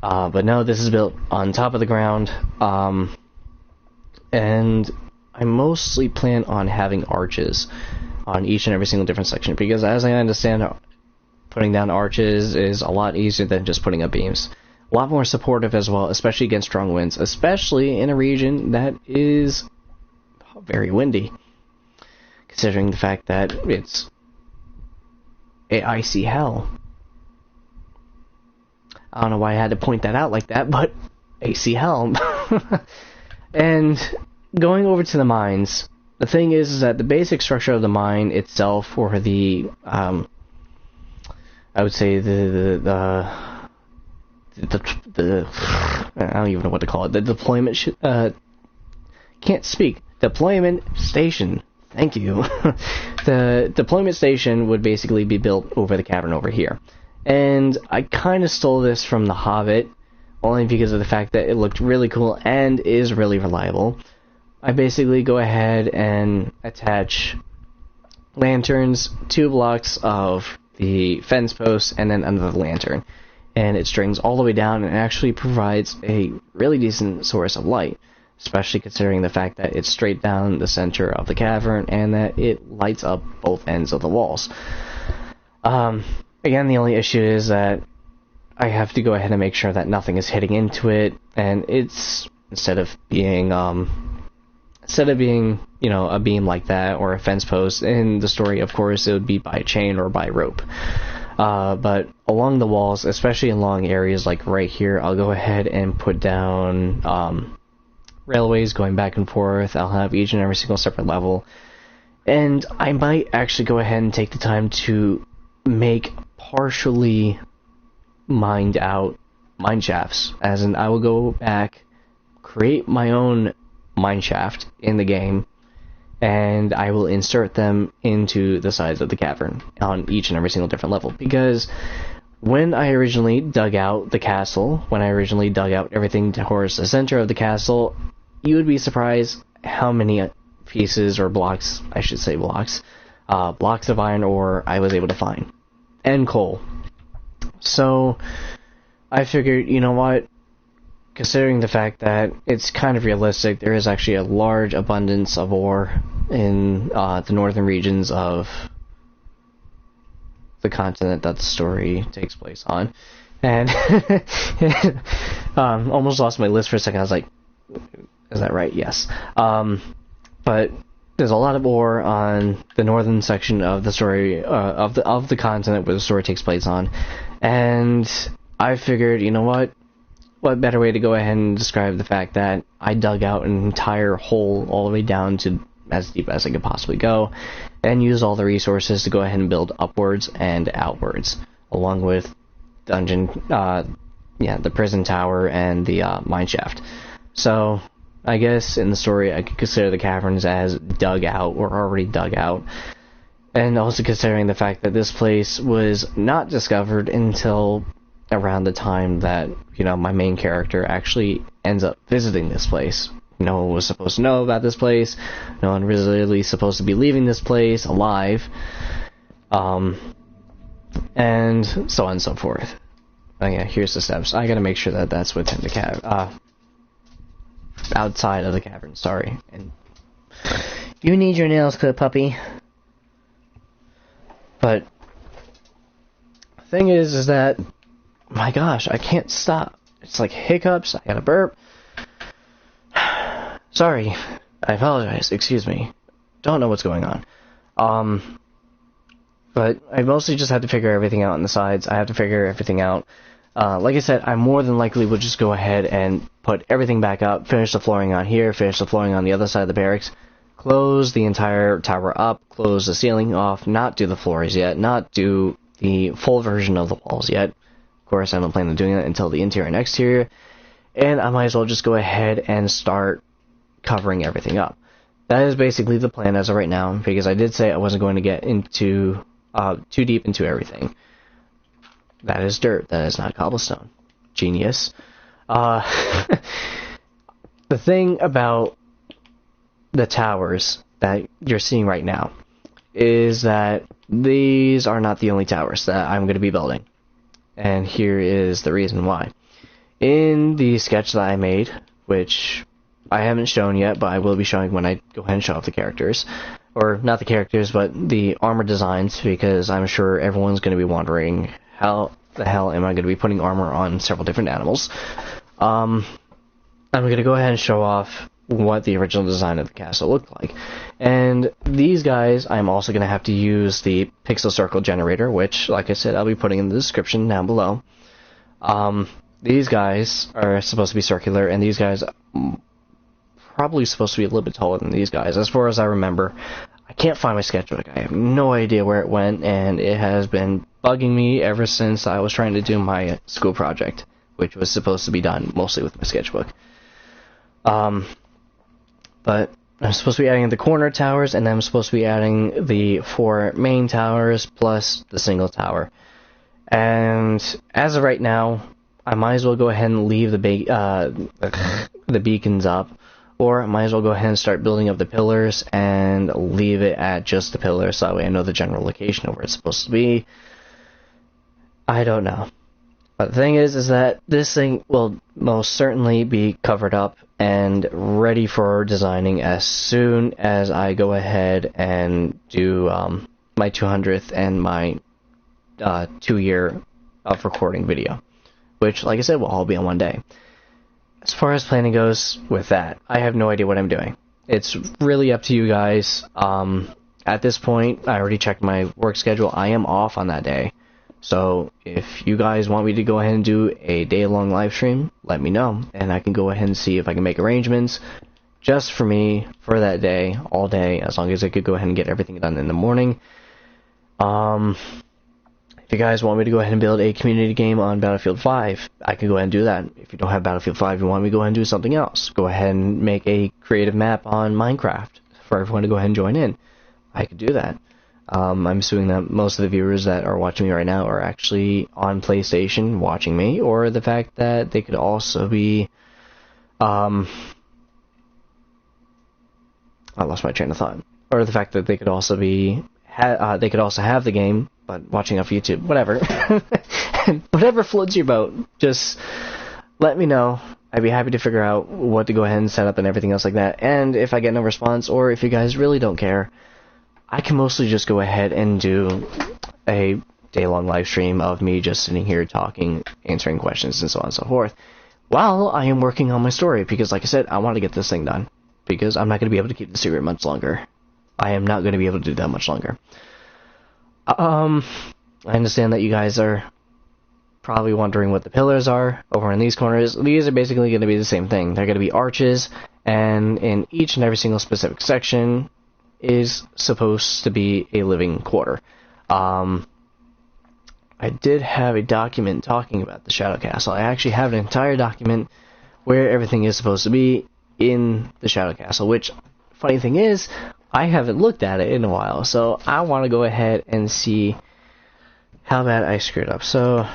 But no, this is built on top of the ground, and I mostly plan on having arches on each and every single different section, because as I understand, putting down arches is a lot easier than just putting up beams. A lot more supportive as well, especially against strong winds, especially in a region that is very windy, considering the fact that it's a icy hell. I don't know why I had to point that out like that, but icy hell. And going over to the mines, the thing is that the basic structure of the mine itself, or the I would say the I don't even know what to call it. The deployment can't speak. Deployment station. Thank you. The deployment station would basically be built over the cavern over here. And I kind of stole this from The Hobbit, only because of the fact that it looked really cool and is really reliable. I basically go ahead and attach lanterns, 2 blocks of the fence posts, and then another lantern. And it strings all the way down and actually provides a really decent source of light, especially considering the fact that it's straight down the center of the cavern and that it lights up both ends of the walls. Again, the only issue is that I have to go ahead and make sure that nothing is hitting into it, and it's instead of being you know, a beam like that or a fence post in the story, of course it would be by chain or by rope. But along the walls, especially in long areas like right here, I'll go ahead and put down railways going back and forth. I'll have each and every single separate level, and I might actually go ahead and take the time to make partially mined out mine shafts, as in I will go back, create my own mine shaft in the game, and I will insert them into the sides of the cavern on each and every single different level. Because when I originally dug out the castle, when I originally dug out everything towards the center of the castle, you would be surprised how many pieces, or blocks, I should say blocks of iron ore I was able to find. And coal. So I figured, you know what, considering the fact that it's kind of realistic, there is actually a large abundance of ore in the northern regions of the continent that the story takes place on. And almost lost my list for a second. I was like, is that right? Yes. But there's a lot of ore on the northern section of the story, of the continent where the story takes place on. And I figured, you know what better way to go ahead and describe the fact that I dug out an entire hole all the way down to as deep as I could possibly go, and use all the resources to go ahead and build upwards and outwards, along with the prison tower and the mine shaft. So I guess in the story I could consider the caverns as dug out or already dug out, and also considering the fact that this place was not discovered until around the time that my main character actually ends up visiting this place. No one was supposed to know about this place. No one was really supposed to be leaving this place alive. And so on and so forth. Oh yeah, here's the steps. I gotta make sure that that's within the outside of the cavern, sorry. And you need your nails clipped, puppy. But the thing is that, my gosh, I can't stop. It's like hiccups, I gotta burp. Sorry, I apologize, excuse me. Don't know what's going on. But I mostly just had to figure everything out on the sides. I have to figure everything out. Like I said, I more than likely would just go ahead and put everything back up, finish the flooring on here, finish the flooring on the other side of the barracks, close the entire tower up, close the ceiling off, not do the floors yet, not do the full version of the walls yet. Of course, I don't plan on doing that until the interior and exterior. And I might as well just go ahead and start covering everything up. That is basically the plan as of right now, because I did say I wasn't going to get into too deep into everything. That is dirt. That is not cobblestone. Genius. The thing about the towers that you're seeing right now is that these are not the only towers that I'm going to be building. And here is the reason why. In the sketch that I made, which I haven't shown yet, but I will be showing when I go ahead and show off the characters. Or, not the characters, but the armor designs, because I'm sure everyone's going to be wondering, how the hell am I going to be putting armor on several different animals? I'm going to go ahead and show off what the original design of the castle looked like. And these guys, I'm also going to have to use the pixel circle generator, which, like I said, I'll be putting in the description down below. These guys are supposed to be circular, and these guys probably supposed to be a little bit taller than these guys, as far as I remember. I can't find my sketchbook. I have no idea where it went, and it has been bugging me ever since I was trying to do my school project, which was supposed to be done mostly with my sketchbook. But I'm supposed to be adding the corner towers, and then I'm supposed to be adding the 4 main towers plus the single tower. And as of right now, I might as well go ahead and leave the beacons up, or I might as well go ahead and start building up the pillars and leave it at just the pillars, so that way I know the general location of where it's supposed to be. I don't know. But the thing is that this thing will most certainly be covered up and ready for designing as soon as I go ahead and do my 200th and my 2-year of recording video, which, like I said, will all be on one day. As far as planning goes with that, I have no idea what I'm doing. It's really up to you guys. At this point, I already checked my work schedule. I am off on that day. So if you guys want me to go ahead and do a day-long live stream, let me know, and I can go ahead and see if I can make arrangements just for me for that day, all day, as long as I could go ahead and get everything done in the morning. If you guys want me to go ahead and build a community game on Battlefield 5, I can go ahead and do that. If you don't have Battlefield 5, you want me to go ahead and do something else, go ahead and make a creative map on Minecraft for everyone to go ahead and join in. I could do that. I'm assuming that most of the viewers that are watching me right now are actually on PlayStation watching me, or the fact that they could also be, I lost my train of thought, or the fact that they could also be, they could also have the game, but watching off YouTube, whatever. Whatever floats your boat, just let me know. I'd be happy to figure out what to go ahead and set up and everything else like that. And if I get no response, or if you guys really don't care, I can mostly just go ahead and do a day-long live stream of me just sitting here talking, answering questions, and so on and so forth, while I am working on my story, because like I said, I want to get this thing done, because I'm not going to be able to keep the secret much longer. I am not going to be able to do that much longer. I understand that you guys are probably wondering what the pillars are over in these corners. These are basically going to be the same thing. They're going to be arches, and in each and every single specific section, is supposed to be a living quarter. I did have a document talking about the Shadow Castle. I actually have an entire document where everything is supposed to be in the Shadow Castle, which, funny thing is, I haven't looked at it in a while, so I want to go ahead and see how bad I screwed up. So,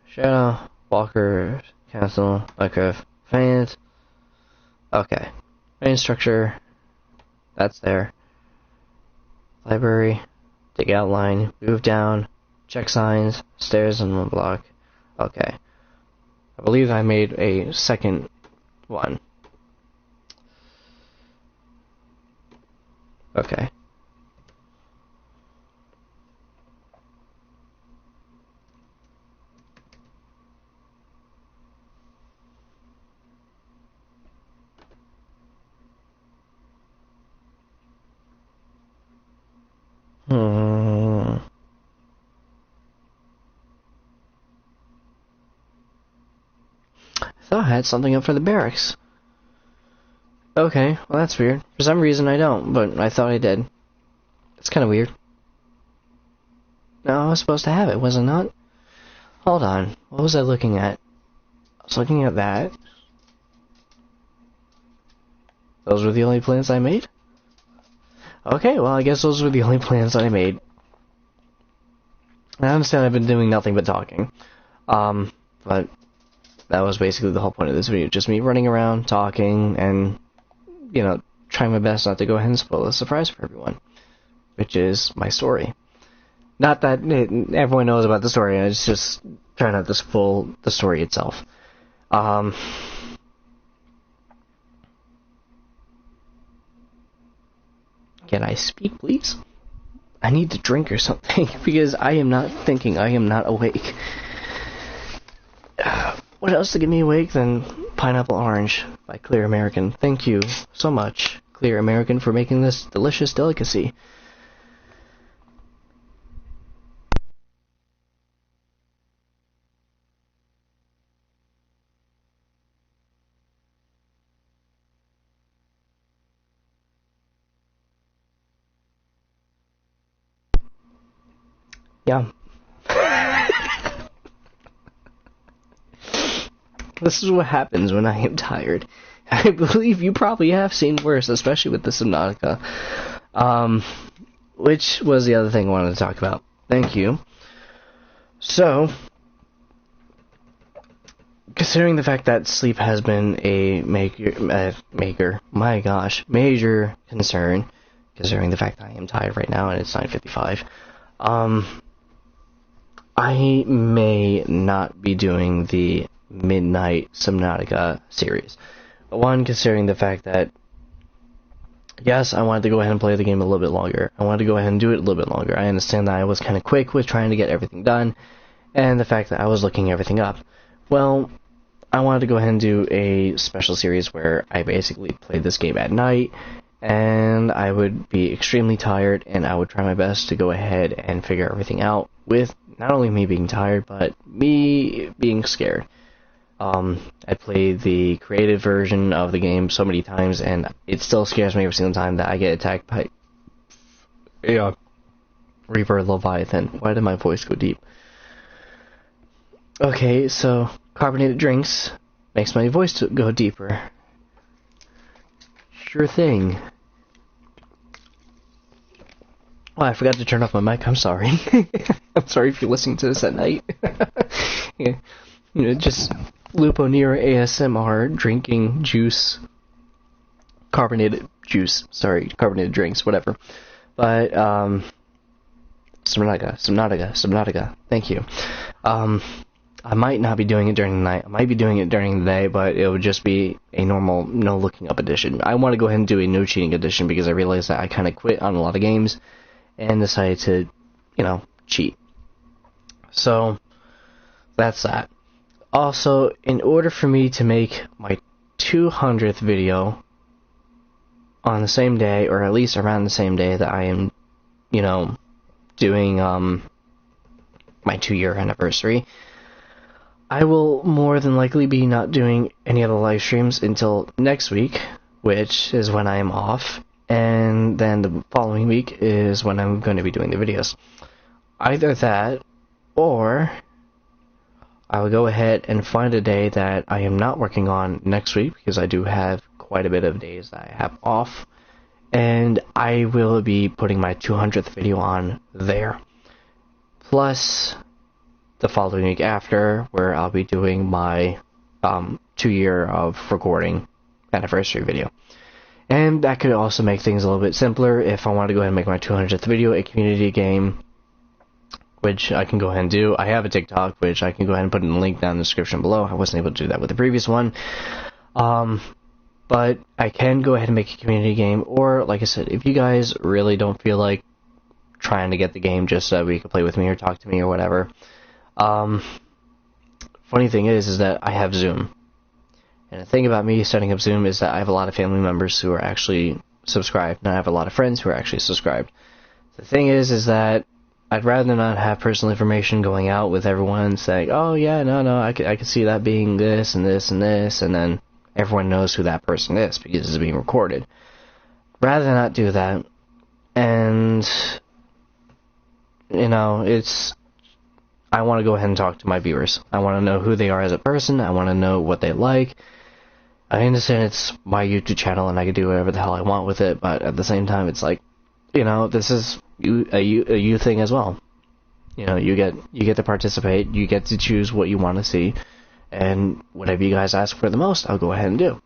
Shadow, Walker, Castle, Minecraft, fans. Okay. Main structure. That's there. Library. Dig outline. Move down. Check signs. Stairs in one block. Okay. I believe I made a second one. Okay. I thought I had something up for the barracks. Okay, well that's weird. For some reason I don't, but I thought I did. It's kind of weird. No, I was supposed to have it, was I not? Hold on. What was I looking at? I was looking at that. Those were the only plans I made? Okay, well I guess those were the only plans that I made. I understand I've been doing nothing but talking. But that was basically the whole point of this video. Just me running around, talking, and, you know, trying my best not to go ahead and spoil a surprise for everyone. Which is my story. Not that everyone knows about the story, it's just trying not to spoil the story itself. Can I speak, please? I need to drink or something, because I am not thinking, I am not awake. What else to get me awake than Pineapple Orange by Clear American? Thank you so much, Clear American, for making this delicious delicacy. Yeah. This is what happens when I am tired. I believe you probably have seen worse, especially with the Subnautica. Which was the other thing I wanted to talk about. Thank you. So, considering the fact that sleep has been a major concern, considering the fact that I am tired right now and it's 9:55, I may not be doing the Midnight Subnautica series. One, considering the fact that, yes, I wanted to go ahead and play the game a little bit longer. I wanted to go ahead and do it a little bit longer. I understand that I was kind of quick with trying to get everything done, and the fact that I was looking everything up. Well, I wanted to go ahead and do a special series where I basically played this game at night, and I would be extremely tired, and I would try my best to go ahead and figure everything out with not only me being tired, but me being scared. I played the creative version of the game so many times, and it still scares me every single time that I get attacked by a Reaper Leviathan. Why did my voice go deep? Okay, so carbonated drinks makes my voice go deeper. Sure thing. Oh, I forgot to turn off my mic. I'm sorry. I'm sorry if you're listening to this at night. Yeah. You know, just Lupo Nero ASMR drinking juice. Carbonated drinks, whatever. But, Subnautica. Thank you. I might not be doing it during the night. I might be doing it during the day, but it would just be a normal no looking up edition. I want to go ahead and do a no cheating edition because I realized that I kind of quit on a lot of games and decided to, you know, cheat. So, that's that. Also, in order for me to make my 200th video on the same day, or at least around the same day that I am, you know, doing my 2-year anniversary, I will more than likely be not doing any other live streams until next week, which is when I am off. and then the following week is when I'm going to be doing the videos. Either that, or I will go ahead and find a day that I am not working on next week, because I do have quite a bit of days that I have off, and I will be putting my 200th video on there. Plus, the following week after, where I'll be doing my 2-year of recording anniversary video. And that could also make things a little bit simpler if I want to go ahead and make my 200th video a community game, which I can go ahead and do. I have a TikTok, which I can go ahead and put in the link down in the description below. I wasn't able to do that with the previous one. But I can go ahead and make a community game, or, like I said, if you guys really don't feel like trying to get the game just so you can play with me or talk to me or whatever. Funny thing is that I have Zoom. And the thing about me setting up Zoom is that I have a lot of family members who are actually subscribed, and I have a lot of friends who are actually subscribed. The thing is that I'd rather not have personal information going out with everyone saying, oh yeah, no, I can see that being this and this and this, and then everyone knows who that person is because it's being recorded. Rather than not do that, and, you know, I want to go ahead and talk to my viewers. I want to know who they are as a person. I want to know what they like. I understand it's my YouTube channel and I can do whatever the hell I want with it, but at the same time, it's like, you know, this is a you thing as well. You know, you get to participate, you get to choose what you want to see, and whatever you guys ask for the most, I'll go ahead and do.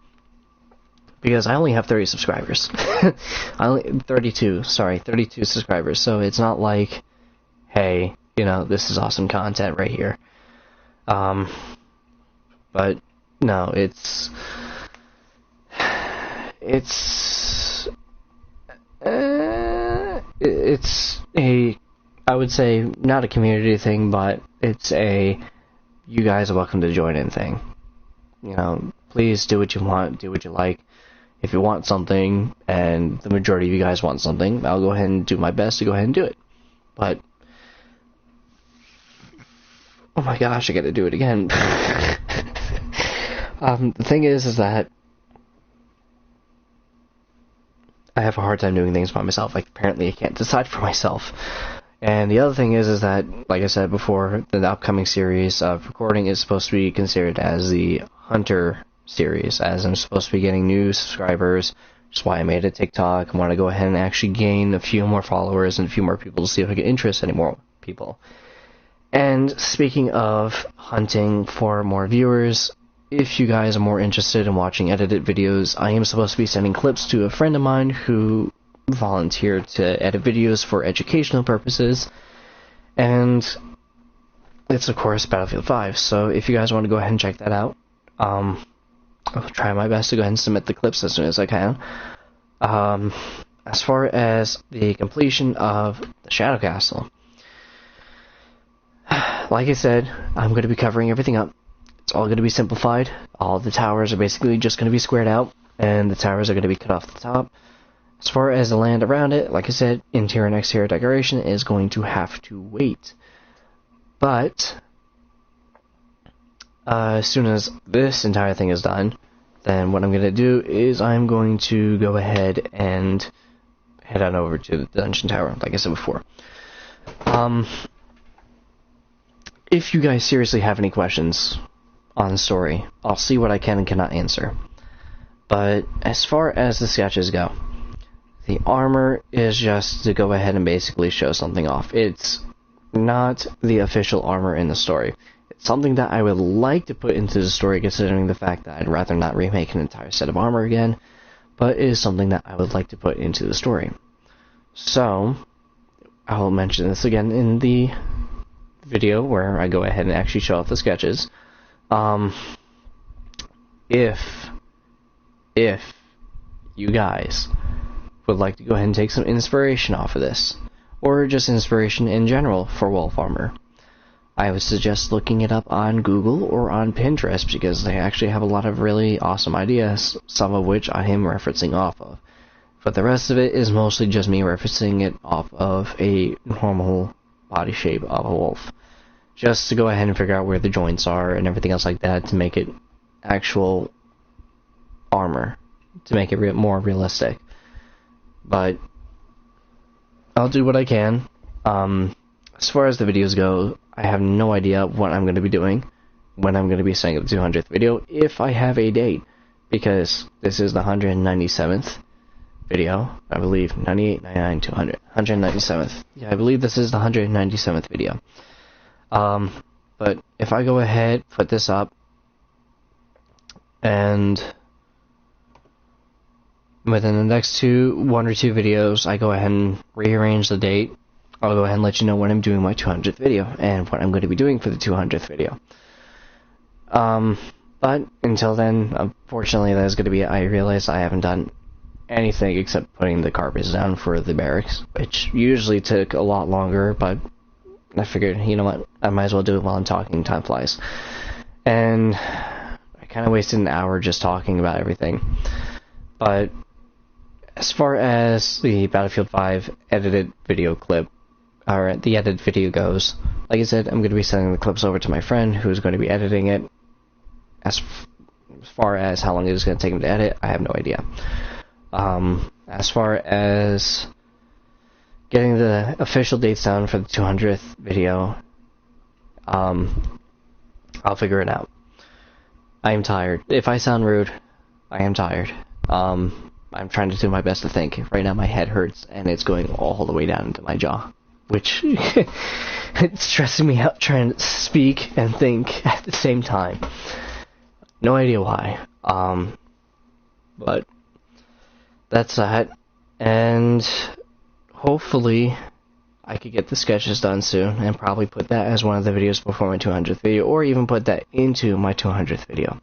Because I only have 30 subscribers. 32 subscribers, so it's not like, hey, you know, this is awesome content right here. But no, it's a, I would say, not a community thing, but it's a, you guys are welcome to join in thing. You know, please do what you want, do what you like. If you want something, and the majority of you guys want something, I'll go ahead and do my best to go ahead and do it. But, oh my gosh, I gotta do it again. The thing is that I have a hard time doing things by myself. Like, apparently I can't decide for myself. And the other thing is that, like I said before, the upcoming series of recording is supposed to be considered as the Hunter series, as I'm supposed to be getting new subscribers. That's why I made a TikTok. I want to go ahead and actually gain a few more followers and a few more people to see if I can interest any more people. And speaking of hunting for more viewers, if you guys are more interested in watching edited videos, I am supposed to be sending clips to a friend of mine who volunteered to edit videos for educational purposes, and it's of course Battlefield 5, so if you guys want to go ahead and check that out, I'll try my best to go ahead and submit the clips as soon as I can. As far as the completion of the Shadow Castle, like I said, I'm going to be covering everything up. It's all going to be simplified. All the towers are basically just going to be squared out, and the towers are going to be cut off the top. As far as the land around it, like I said, interior and exterior decoration is going to have to wait. But as soon as this entire thing is done, then what I'm going to do is I'm going to go ahead and head on over to the Dungeon Tower, like I said before. If you guys seriously have any questions on the story, I'll see what I can and cannot answer. But as far as the sketches go, the armor is just to go ahead and basically show something off. It's not the official armor in the story. It's something that I would like to put into the story, considering the fact that I'd rather not remake an entire set of armor again, but it is something that I would like to put into the story. So, I'll mention this again in the video where I go ahead and actually show off the sketches. If you guys would like to go ahead and take some inspiration off of this, or just inspiration in general for wolf armor, I would suggest looking it up on Google or on Pinterest, because they actually have a lot of really awesome ideas, some of which I am referencing off of. But the rest of it is mostly just me referencing it off of a normal body shape of a wolf, just to go ahead and figure out where the joints are and everything else like that, to make it actual armor, to make it more realistic. but I'll do what I can. As far as the videos go, I have no idea what I'm going to be doing, when I'm going to be setting up the 200th video, if I have a date, because this is the 197th video, I believe. 98, 99, 200, 197th. Yeah, I believe this is the 197th video. But if I go ahead, put this up, and within the next one or two videos, I go ahead and rearrange the date, I'll go ahead and let you know when I'm doing my 200th video, and what I'm going to be doing for the 200th video. But until then, unfortunately, that is going to be it. I realize I haven't done anything except putting the carpets down for the barracks, which usually took a lot longer, but I figured, you know what, I might as well do it while I'm talking, time flies. And I kind of wasted an hour just talking about everything. But as far as the Battlefield 5 edited video clip, or the edited video goes, like I said, I'm going to be sending the clips over to my friend who's going to be editing it. As far as how long it is going to take him to edit, I have no idea. As far as getting the official dates down for the 200th video, I'll figure it out. I am tired. If I sound rude, I am tired. I'm trying to do my best to think. Right now my head hurts, and it's going all the way down into my jaw, which it's stressing me out trying to speak and think at the same time. No idea why. But that's that. And hopefully I could get the sketches done soon and probably put that as one of the videos before my 200th video, or even put that into my 200th video.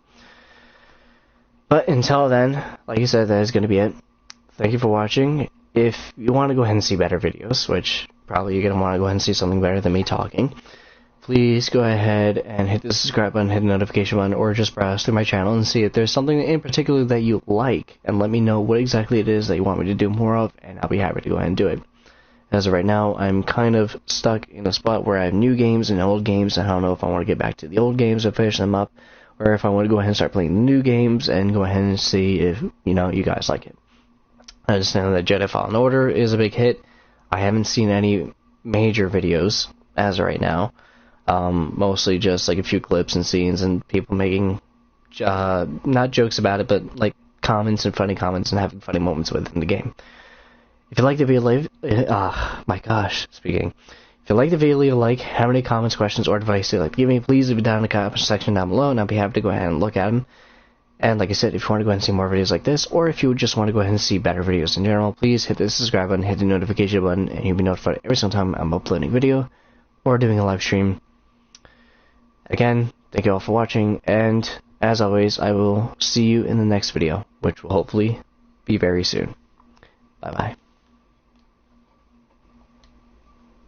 But until then, like I said, that is going to be it. Thank you for watching. If you want to go ahead and see better videos, which probably you're going to want to go ahead and see something better than me talking, please go ahead and hit the subscribe button, hit the notification button, or just browse through my channel and see if there's something in particular that you like, and let me know what exactly it is that you want me to do more of, and I'll be happy to go ahead and do it. As of right now, I'm kind of stuck in a spot where I have new games and old games, and I don't know if I want to get back to the old games and finish them up, or if I want to go ahead and start playing the new games and go ahead and see if, you know, you guys like it. I understand that Jedi Fallen Order is a big hit. I haven't seen any major videos as of right now. Mostly just like a few clips and scenes and people making, not jokes about it, but like comments and funny comments and having funny moments within the game. If you like the video, if you like the video, leave a like. Have any comments, questions, or advice you'd like to give me, please leave it down in the comment section down below, and I'll be happy to go ahead and look at them. And like I said, if you want to go ahead and see more videos like this, or if you just want to go ahead and see better videos in general, please hit the subscribe button, hit the notification button, and you'll be notified every single time I'm uploading a video or doing a live stream. Again, thank you all for watching, and as always, I will see you in the next video, which will hopefully be very soon. Bye-bye.